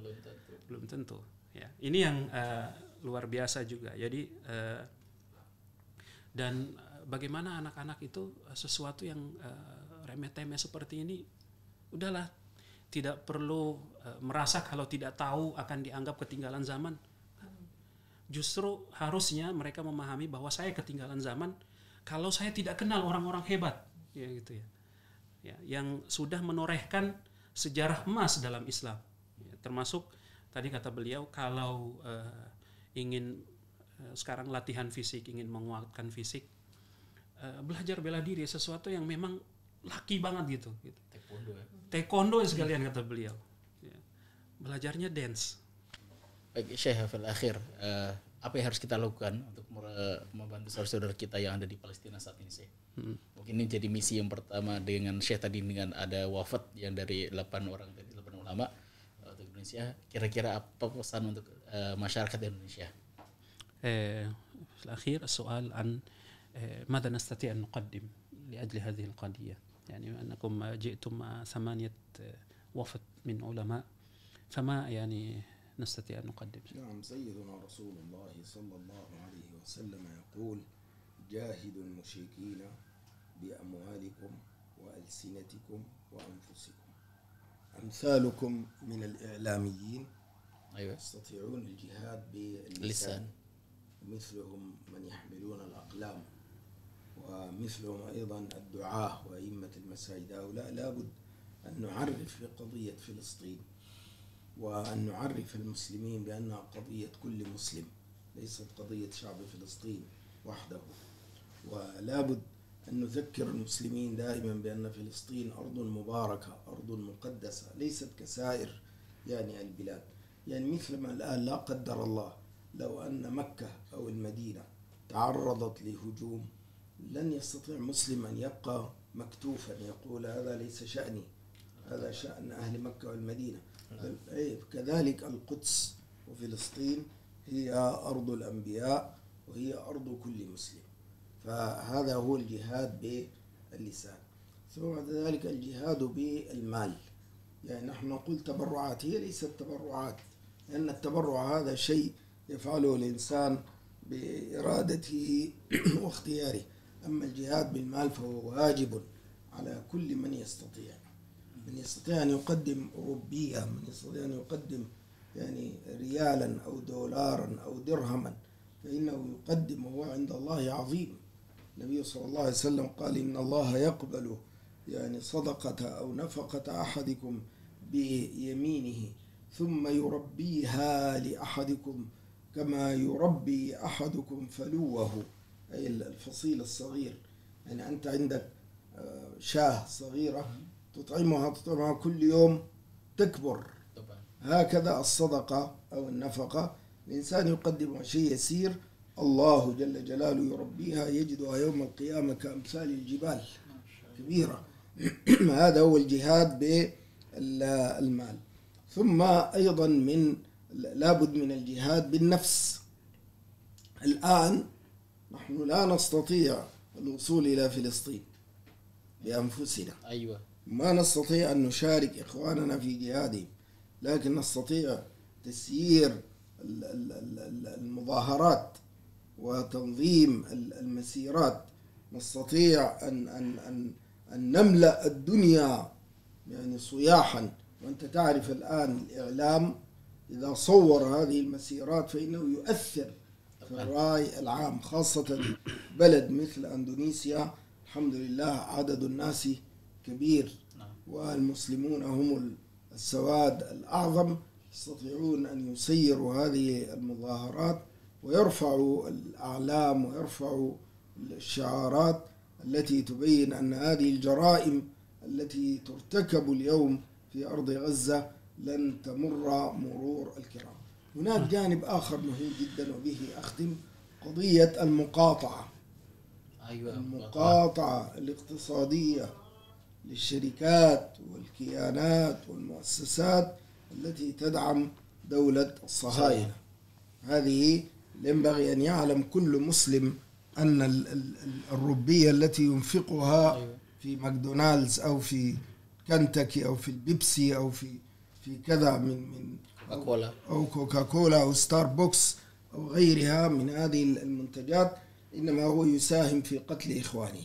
Belum tentu. Ya. Ini yang luar biasa juga. Jadi dan bagaimana anak-anak itu sesuatu yang remeh-temeh seperti ini, udahlah, tidak perlu merasa kalau tidak tahu akan dianggap ketinggalan zaman. Justru harusnya mereka memahami bahwa saya ketinggalan zaman kalau saya tidak kenal orang-orang hebat, ya gitu ya. Ya, yang sudah menorehkan sejarah emas dalam Islam. Ya, termasuk tadi kata beliau, kalau ingin sekarang latihan fisik, ingin menguatkan fisik, belajar bela diri, sesuatu yang memang laki banget gitu. Taekwondo sekalian kata beliau. Ya. Belajarnya dance. Baik, Syekh, fil akhir apa yang harus kita lakukan untuk membantu saudara-saudara kita yang ada di Palestina saat ini sih. Mungkin ini jadi misi yang pertama dengan Syekh tadi, dengan ada wafat yang dari 8 ulama untuk Indonesia. Kira-kira apa pesan untuk masyarakat Indonesia? في الأخير السؤال عن ماذا نستطيع أن نقدم لأجل هذه القضية، يعني أنكم جئتم مع 8 وفد من علماء، فما يعني نستطيع أن نقدم؟ نعم، سيدنا رسول الله صلى الله عليه وسلم يقول: جاهدوا المشركين بأموالكم وألسنتكم وأنفسكم. أمثالكم من الإعلاميين يستطيعون الجهاد باللسان، مثلهم من يحملون الأقلام، ومثلهم أيضا الدعاة وأئمة المساجد. هؤلاء لابد أن نعرف بقضية فلسطين، وأن نعرف المسلمين بأنها قضية كل مسلم، ليست قضية شعب فلسطين وحده. ولابد أن نذكر المسلمين دائما بأن فلسطين أرض مباركة، أرض مقدسة، ليست كسائر يعني البلاد. يعني مثلما الآن لا قدر الله لو أن مكة أو المدينة تعرضت لهجوم، لن يستطيع مسلم أن يبقى مكتوفا يقول هذا ليس شأني، هذا شأن أهل مكة والمدينة. كذلك القدس وفلسطين هي أرض الأنبياء وهي أرض كل مسلم. فهذا هو الجهاد باللسان. ثم بعد ذلك الجهاد بالمال. يعني نحن نقول تبرعات، هي ليست تبرعات، لأن التبرع هذا شيء يفعله الإنسان بإرادته واختياره. أما الجهاد بالمال فهو واجب على كل من يستطيع، من يستطيع أن يقدم روبية، من يستطيع أن يقدم يعني ريالا أو دولارا أو درهما، فإنه يقدم، وهو عند الله عظيم. النبي صلى الله عليه وسلم قال: إن الله يقبل يعني صدقة أو نفقة أحدكم بيمينه ثم يربيها لأحدكم كما يربي أحدكم فلوه، أي الفصيل الصغير. يعني أنت عندك شاة صغيرة تطعمها كل يوم تكبر، هكذا الصدقة أو النفقة. الإنسان يقدم شيء يسير، الله جل جلاله يربيها، يجدها يوم القيامة كأمثال الجبال كبيرة. هذا هو الجهاد بالمال. ثم أيضا لابد من الجهاد بالنفس. الآن نحن لا نستطيع الوصول إلى فلسطين بأنفسنا، ما نستطيع أن نشارك إخواننا في جهادهم، لكن نستطيع تسيير المظاهرات وتنظيم المسيرات، نستطيع أن نملأ الدنيا يعني صياحا. وأنت تعرف الآن الإعلام إذا صور هذه المسيرات فإنه يؤثر في الرأي العام، خاصة بلد مثل أندونيسيا الحمد لله عدد الناس كبير، والمسلمون هم السواد الأعظم، يستطيعون أن يسيروا هذه المظاهرات ويرفعوا الأعلام ويرفعوا الشعارات التي تبين أن هذه الجرائم التي ترتكب اليوم في أرض غزة لن تمر مرور الكرام. هناك جانب آخر مهم جدا وبه أختم، قضية المقاطعة. المقاطعة الاقتصادية للشركات والكيانات والمؤسسات التي تدعم دولة الصهاينة. هذه ينبغي أن يعلم كل مسلم أن الروبية التي ينفقها في ماكدونالدز أو في كنتاكي أو في البيبسي أو في كذا من أو كوكاكولا أو ستاربكس أو غيرها من هذه المنتجات، إنما هو يساهم في قتل إخوانه،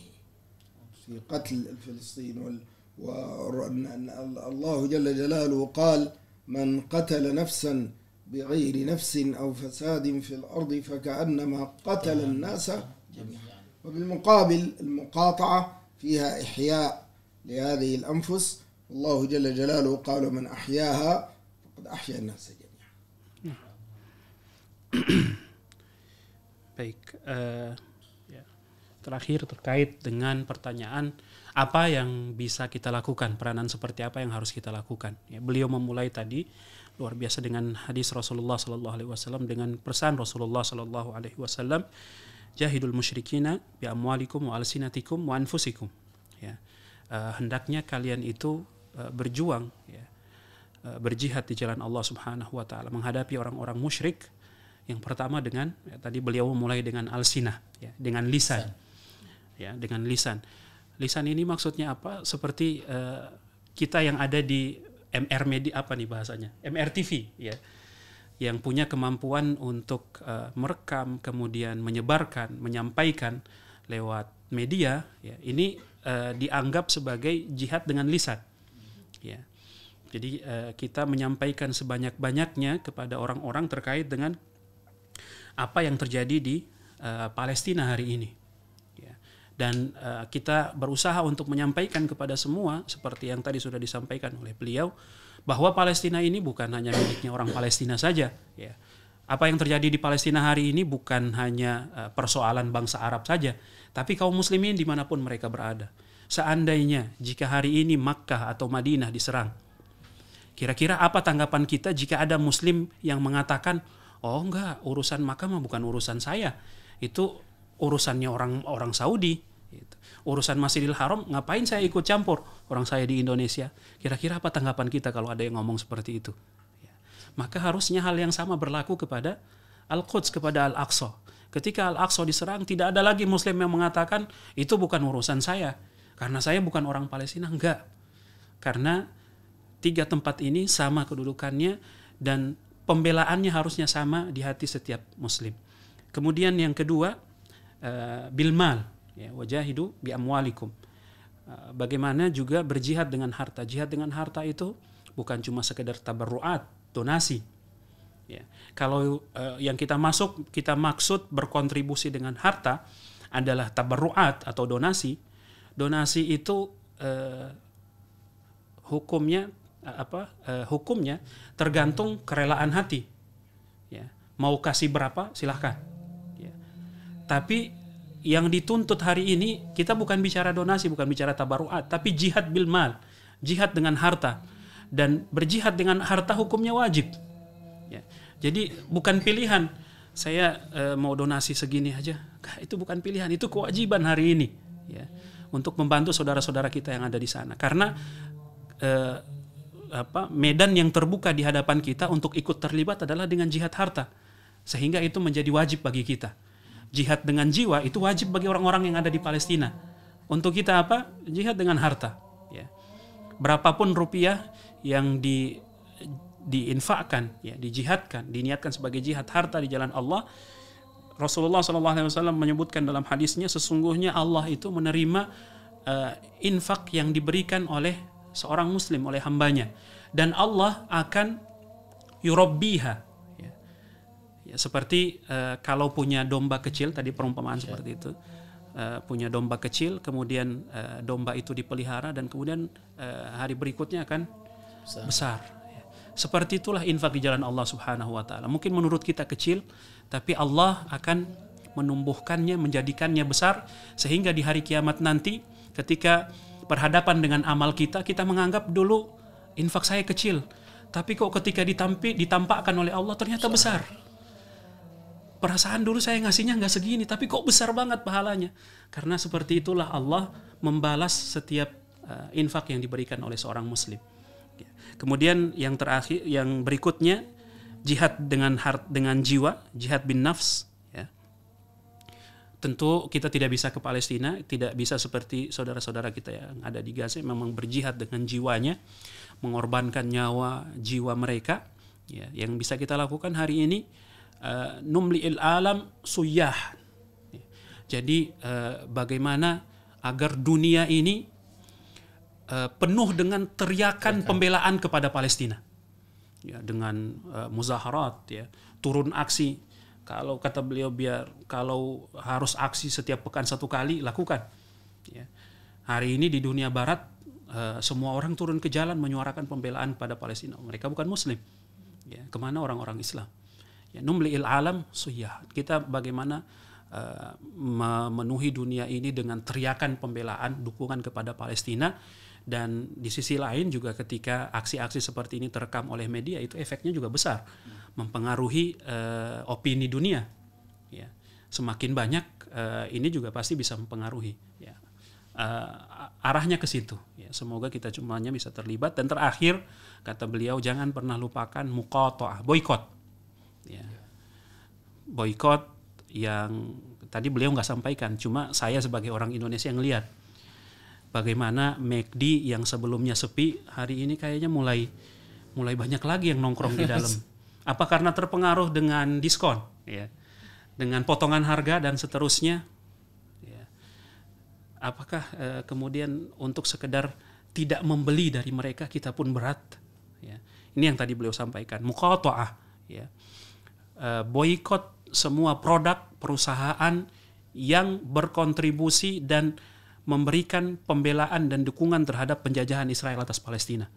في قتل الفلسطين. والله جل جلاله قال: من قتل نفسا بغير نفس أو فساد في الأرض فكأنما قتل الناس جميعا. وبالمقابل المقاطعة فيها إحياء لهذه الأنفس، الله جل جلاله قال: من أحياها فقد أحيا الناس جميعا. Baik, terakhir terkait dengan pertanyaan apa yang bisa kita lakukan, peranan seperti apa yang harus kita lakukan. Ya, beliau memulai tadi luar biasa dengan hadis Rasulullah Sallallahu Alaihi Wasallam, dengan pesan Rasulullah Sallallahu Alaihi Wasallam, jahidul musyrikina bi amwalikum wa alsinatikum wa anfusikum. Ya, hendaknya kalian itu berjuang, ya, berjihad di jalan Allah Subhanahu Wa Taala, menghadapi orang-orang musyrik. Yang pertama dengan, ya, tadi beliau mulai dengan alsinah, ya, dengan lisan, ya, dengan lisan. Lisan ini maksudnya apa? Seperti kita yang ada di MR Media, apa nih bahasanya? MRTV, ya, yang punya kemampuan untuk merekam, kemudian menyebarkan, menyampaikan lewat media. Ya, ini dianggap sebagai jihad dengan lisan. Ya, jadi kita menyampaikan sebanyak-banyaknya kepada orang-orang terkait dengan apa yang terjadi di Palestina hari ini. Dan kita berusaha untuk menyampaikan kepada semua, seperti yang tadi sudah disampaikan oleh beliau, bahwa Palestina ini bukan hanya miliknya orang Palestina saja. Ya. Apa yang terjadi di Palestina hari ini bukan hanya persoalan bangsa Arab saja, tapi kaum muslimin dimanapun mereka berada. Seandainya jika hari ini Makkah atau Madinah diserang, kira-kira apa tanggapan kita jika ada muslim yang mengatakan, oh enggak, urusan Makkah mah bukan urusan saya, itu urusannya orang Saudi, gitu. Urusan Masjidil Haram ngapain saya ikut campur, orang saya di Indonesia. Kira-kira apa tanggapan kita kalau ada yang ngomong seperti itu? Ya. Maka harusnya hal yang sama berlaku kepada Al-Quds, kepada Al-Aqsa. Ketika Al-Aqsa diserang, tidak ada lagi muslim yang mengatakan itu bukan urusan saya, karena saya bukan orang Palestina. Enggak, karena tiga tempat ini sama kedudukannya dan pembelaannya harusnya sama di hati setiap muslim. Kemudian yang kedua, bilmal, ya, wajahidu bi amwalikum. Bagaimana juga berjihad dengan harta. Jihad dengan harta itu bukan cuma sekedar tabarruat, donasi. Ya. Kalau yang kita maksud berkontribusi dengan harta adalah tabarruat atau donasi. Donasi itu hukumnya hukumnya tergantung kerelaan hati. Ya. Mau kasih berapa silahkan. Tapi yang dituntut hari ini kita bukan bicara donasi, bukan bicara tabaruat, tapi jihad bil mal, jihad dengan harta. Dan berjihad dengan harta hukumnya wajib. Ya. Jadi bukan pilihan, saya mau donasi segini aja, itu bukan pilihan, itu kewajiban hari ini. Ya. Untuk membantu saudara-saudara kita yang ada di sana. Karena medan yang terbuka di hadapan kita untuk ikut terlibat adalah dengan jihad harta. Sehingga itu menjadi wajib bagi kita. Jihad dengan jiwa itu wajib bagi orang-orang yang ada di Palestina. Untuk kita apa? Jihad dengan harta. Ya. Berapapun rupiah yang diinfakkan, ya, dijihadkan, diniatkan sebagai jihad harta di jalan Allah, Rasulullah SAW menyebutkan dalam hadisnya, sesungguhnya Allah itu menerima infak yang diberikan oleh seorang muslim, oleh hambanya. Dan Allah akan yurabbiha. Ya, seperti kalau punya domba kecil, tadi perumpamaan seperti itu, punya domba kecil, kemudian domba itu dipelihara dan kemudian hari berikutnya akan besar. Ya. Seperti itulah infak di jalan Allah Subhanahu Wa Taala. Mungkin menurut kita kecil, tapi Allah akan menumbuhkannya, menjadikannya besar, sehingga di hari kiamat nanti, ketika berhadapan dengan amal kita menganggap dulu infak saya kecil, tapi kok ketika ditampakkan oleh Allah ternyata besar. Perasaan dulu saya ngasihnya nggak segini, tapi kok besar banget pahalanya. Karena seperti itulah Allah membalas setiap infak yang diberikan oleh seorang muslim. Kemudian yang terakhir, yang berikutnya, jihad dengan jiwa, jihad bin nafs. Ya. Tentu kita tidak bisa ke Palestina, tidak bisa seperti saudara-saudara kita yang ada di Gaza, memang berjihad dengan jiwanya, mengorbankan nyawa, jiwa mereka. Ya. Yang bisa kita lakukan hari ini, numli'il alam suyah. Jadi bagaimana agar dunia ini penuh dengan teriakan pembelaan kepada Palestina, ya, dengan muzaharat, ya, turun aksi. Kalau kata beliau, kalau harus aksi setiap pekan 1 kali, lakukan. Ya. Hari ini di dunia Barat semua orang turun ke jalan menyuarakan pembelaan pada Palestina. Mereka bukan Muslim. Ya, kemana orang-orang Islam? Ya, numli'il alam suyah. Kita bagaimana memenuhi dunia ini dengan teriakan pembelaan, dukungan kepada Palestina. Dan di sisi lain juga ketika aksi-aksi seperti ini terekam oleh media, itu efeknya juga besar, mempengaruhi opini dunia. Ya. Semakin banyak, ini juga pasti bisa mempengaruhi. Ya. Arahnya ke situ. Ya. Semoga kita semuanya bisa terlibat. Dan terakhir, kata beliau, jangan pernah lupakan muqata'ah, boykot. Ya. Boykot yang tadi beliau nggak sampaikan, cuma saya sebagai orang Indonesia yang lihat bagaimana McD yang sebelumnya sepi hari ini kayaknya mulai banyak lagi yang nongkrong di dalam. Apa karena terpengaruh dengan diskon, ya, dengan potongan harga dan seterusnya? Ya. Apakah kemudian untuk sekedar tidak membeli dari mereka kita pun berat? Ya. Ini yang tadi beliau sampaikan, muqata'ah, ya, boykot semua produk perusahaan yang berkontribusi dan memberikan pembelaan dan dukungan terhadap penjajahan Israel atas Palestina.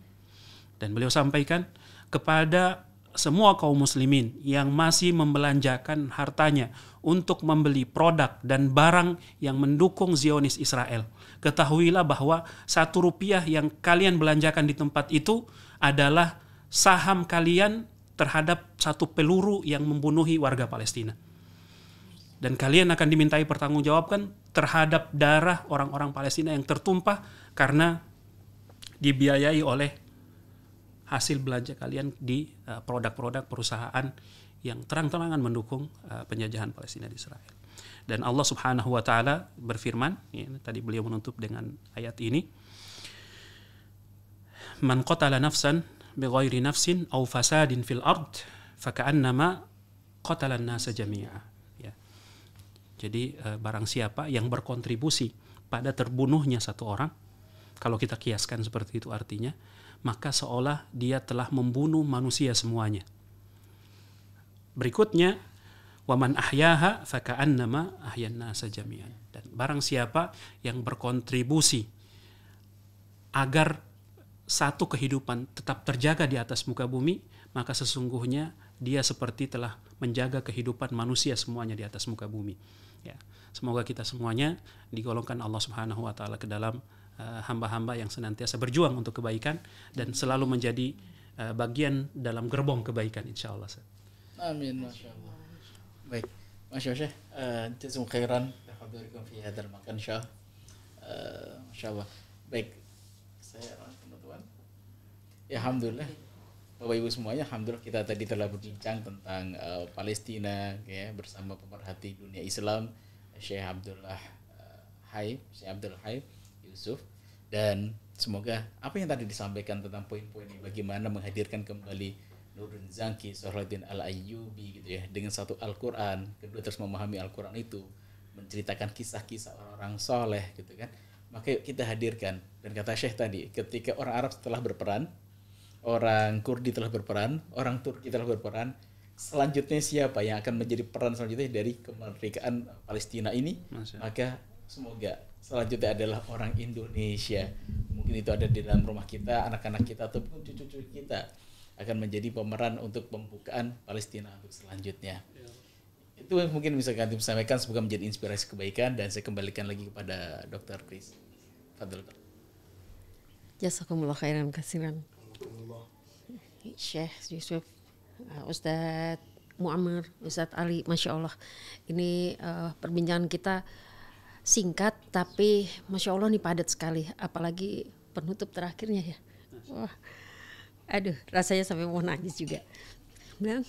Dan beliau sampaikan kepada semua kaum muslimin yang masih membelanjakan hartanya untuk membeli produk dan barang yang mendukung Zionis Israel. Ketahuilah bahwa 1 rupiah yang kalian belanjakan di tempat itu adalah saham kalian terhadap 1 peluru yang membunuhi warga Palestina. Dan kalian akan dimintai pertanggungjawabkan terhadap darah orang-orang Palestina yang tertumpah karena dibiayai oleh hasil belanja kalian di produk-produk perusahaan yang terang-terangan mendukung penjajahan Palestina di Israel. Dan Allah Subhanahu wa taala berfirman, ya, tadi beliau menutup dengan ayat ini, "Man qatala nafsan bighairi nafsin aw fasadin fil ard faka'annama qatala an-nasa jami'a." Jadi barang siapa yang berkontribusi pada terbunuhnya satu orang, kalau kita kiaskan seperti itu artinya, maka seolah dia telah membunuh manusia semuanya. Berikutnya, waman ahyaha faka'annama ahyan nasa jami'an. Dan barang siapa yang berkontribusi agar satu kehidupan tetap terjaga di atas muka bumi, maka sesungguhnya dia seperti telah menjaga kehidupan manusia semuanya di atas muka bumi. Ya, semoga kita semuanya digolongkan Allah Subhanahu wa taala ke dalam hamba-hamba yang senantiasa berjuang untuk kebaikan dan selalu menjadi bagian dalam gerbong kebaikan insyaallah. Amin, masyaallah. Baik, masyaallah Syekh, jazakum khairan hadirin fi hadzal makan masyaallah. Baik, saya penutupan. Ya, alhamdulillah. Bapak Ibu semuanya, alhamdulillah kita tadi telah berbincang tentang Palestina, ya, bersama pemerhati dunia Islam Syekh Abdul Hai Yusuf, dan semoga apa yang tadi disampaikan tentang poin-poin ini, bagaimana menghadirkan kembali Nurdin Zaki, Salahuddin Al-Ayyubi gitu ya, dengan satu Al-Quran, kedua terus memahami Al-Quran itu, menceritakan kisah-kisah orang-orang soleh gitu kan, maka yuk kita hadirkan. Dan kata Syekh tadi, ketika orang Arab telah berperan, orang Kurdi telah berperan, orang Turki telah berperan, selanjutnya siapa yang akan menjadi peran selanjutnya dari kemerdekaan Palestina ini? Maka semoga selanjutnya adalah orang Indonesia. Mungkin itu ada di dalam rumah kita, anak-anak kita ataupun cucu-cucu kita akan menjadi pemeran untuk pembukaan Palestina untuk selanjutnya. Itu mungkin bisa kami sampaikan, semoga menjadi inspirasi kebaikan, dan saya kembalikan lagi kepada Dr. Chris. Fadhil. Jazakumullah khairan katsiran. Syekh Yusuf, Ustadz Muammar, Ustadz Ali, Masya Allah. Ini perbincangan kita singkat tapi Masya Allah nih padat sekali. Apalagi penutup terakhirnya ya. Wah, aduh, rasanya sampai mau nangis juga. Dan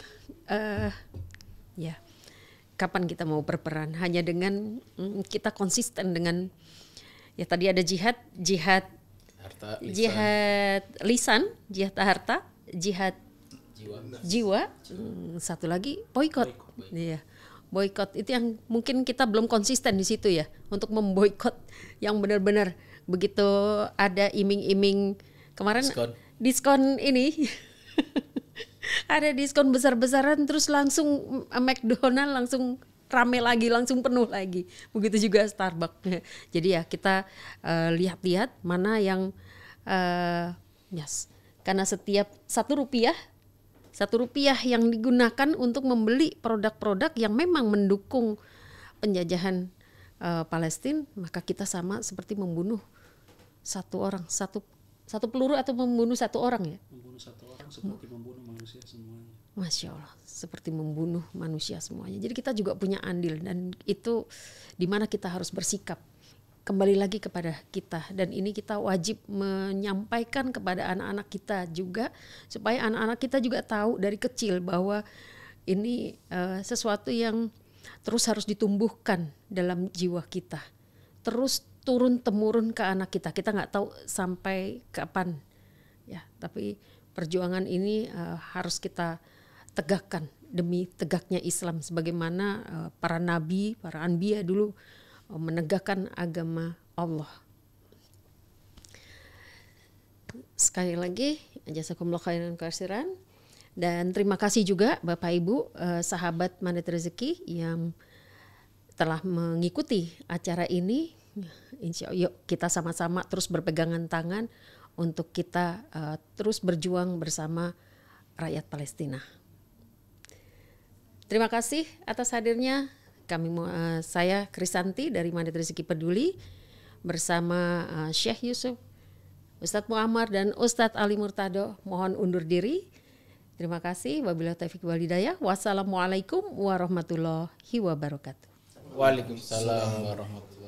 ya, kapan kita mau berperan? Hanya dengan kita konsisten dengan, ya tadi ada jihad harta, jihad lisan, jihad harta, jihad jiwa. Satu lagi boykot. Iya, boykot itu yang mungkin kita belum konsisten di situ ya, untuk memboykot yang benar-benar begitu ada iming-iming kemarin diskon ini. Ada diskon besar-besaran terus langsung McDonald langsung rame lagi, langsung penuh lagi. Begitu juga Starbucks. Jadi ya kita lihat-lihat mana yang yes. Karena setiap 1 rupiah yang digunakan untuk membeli produk-produk yang memang mendukung penjajahan Palestina, maka kita sama seperti membunuh satu orang, satu peluru atau membunuh satu orang ya. Membunuh satu orang seperti membunuh manusia semuanya. Masya Allah, seperti membunuh manusia semuanya. Jadi kita juga punya andil, dan itu di mana kita harus bersikap. Kembali lagi kepada kita, dan ini kita wajib menyampaikan kepada anak-anak kita juga, supaya anak-anak kita juga tahu dari kecil bahwa ini sesuatu yang terus harus ditumbuhkan dalam jiwa kita, terus turun temurun ke anak kita. Kita nggak tahu sampai kapan ya, tapi perjuangan ini harus kita tegakkan demi tegaknya Islam, sebagaimana para nabi, para anbiya dulu menegakkan agama Allah. Sekali lagi, jazakumullah khairan katsiran, dan terima kasih juga Bapak Ibu sahabat Mandat Rezeki yang telah mengikuti acara ini. Insya Allah, yuk kita sama-sama terus berpegangan tangan untuk kita terus berjuang bersama rakyat Palestina. Terima kasih atas hadirnya. Saya Krisanti dari Mandat Rezeki Peduli bersama Syekh Yusuf, Ustadz Muammar dan Ustadz Ali Murtado mohon undur diri. Terima kasih. Wabillahi taufiq wal hidayah. Wassalamualaikum warahmatullahi wabarakatuh. Waalaikumsalam warahmatullahi wabarakatuh.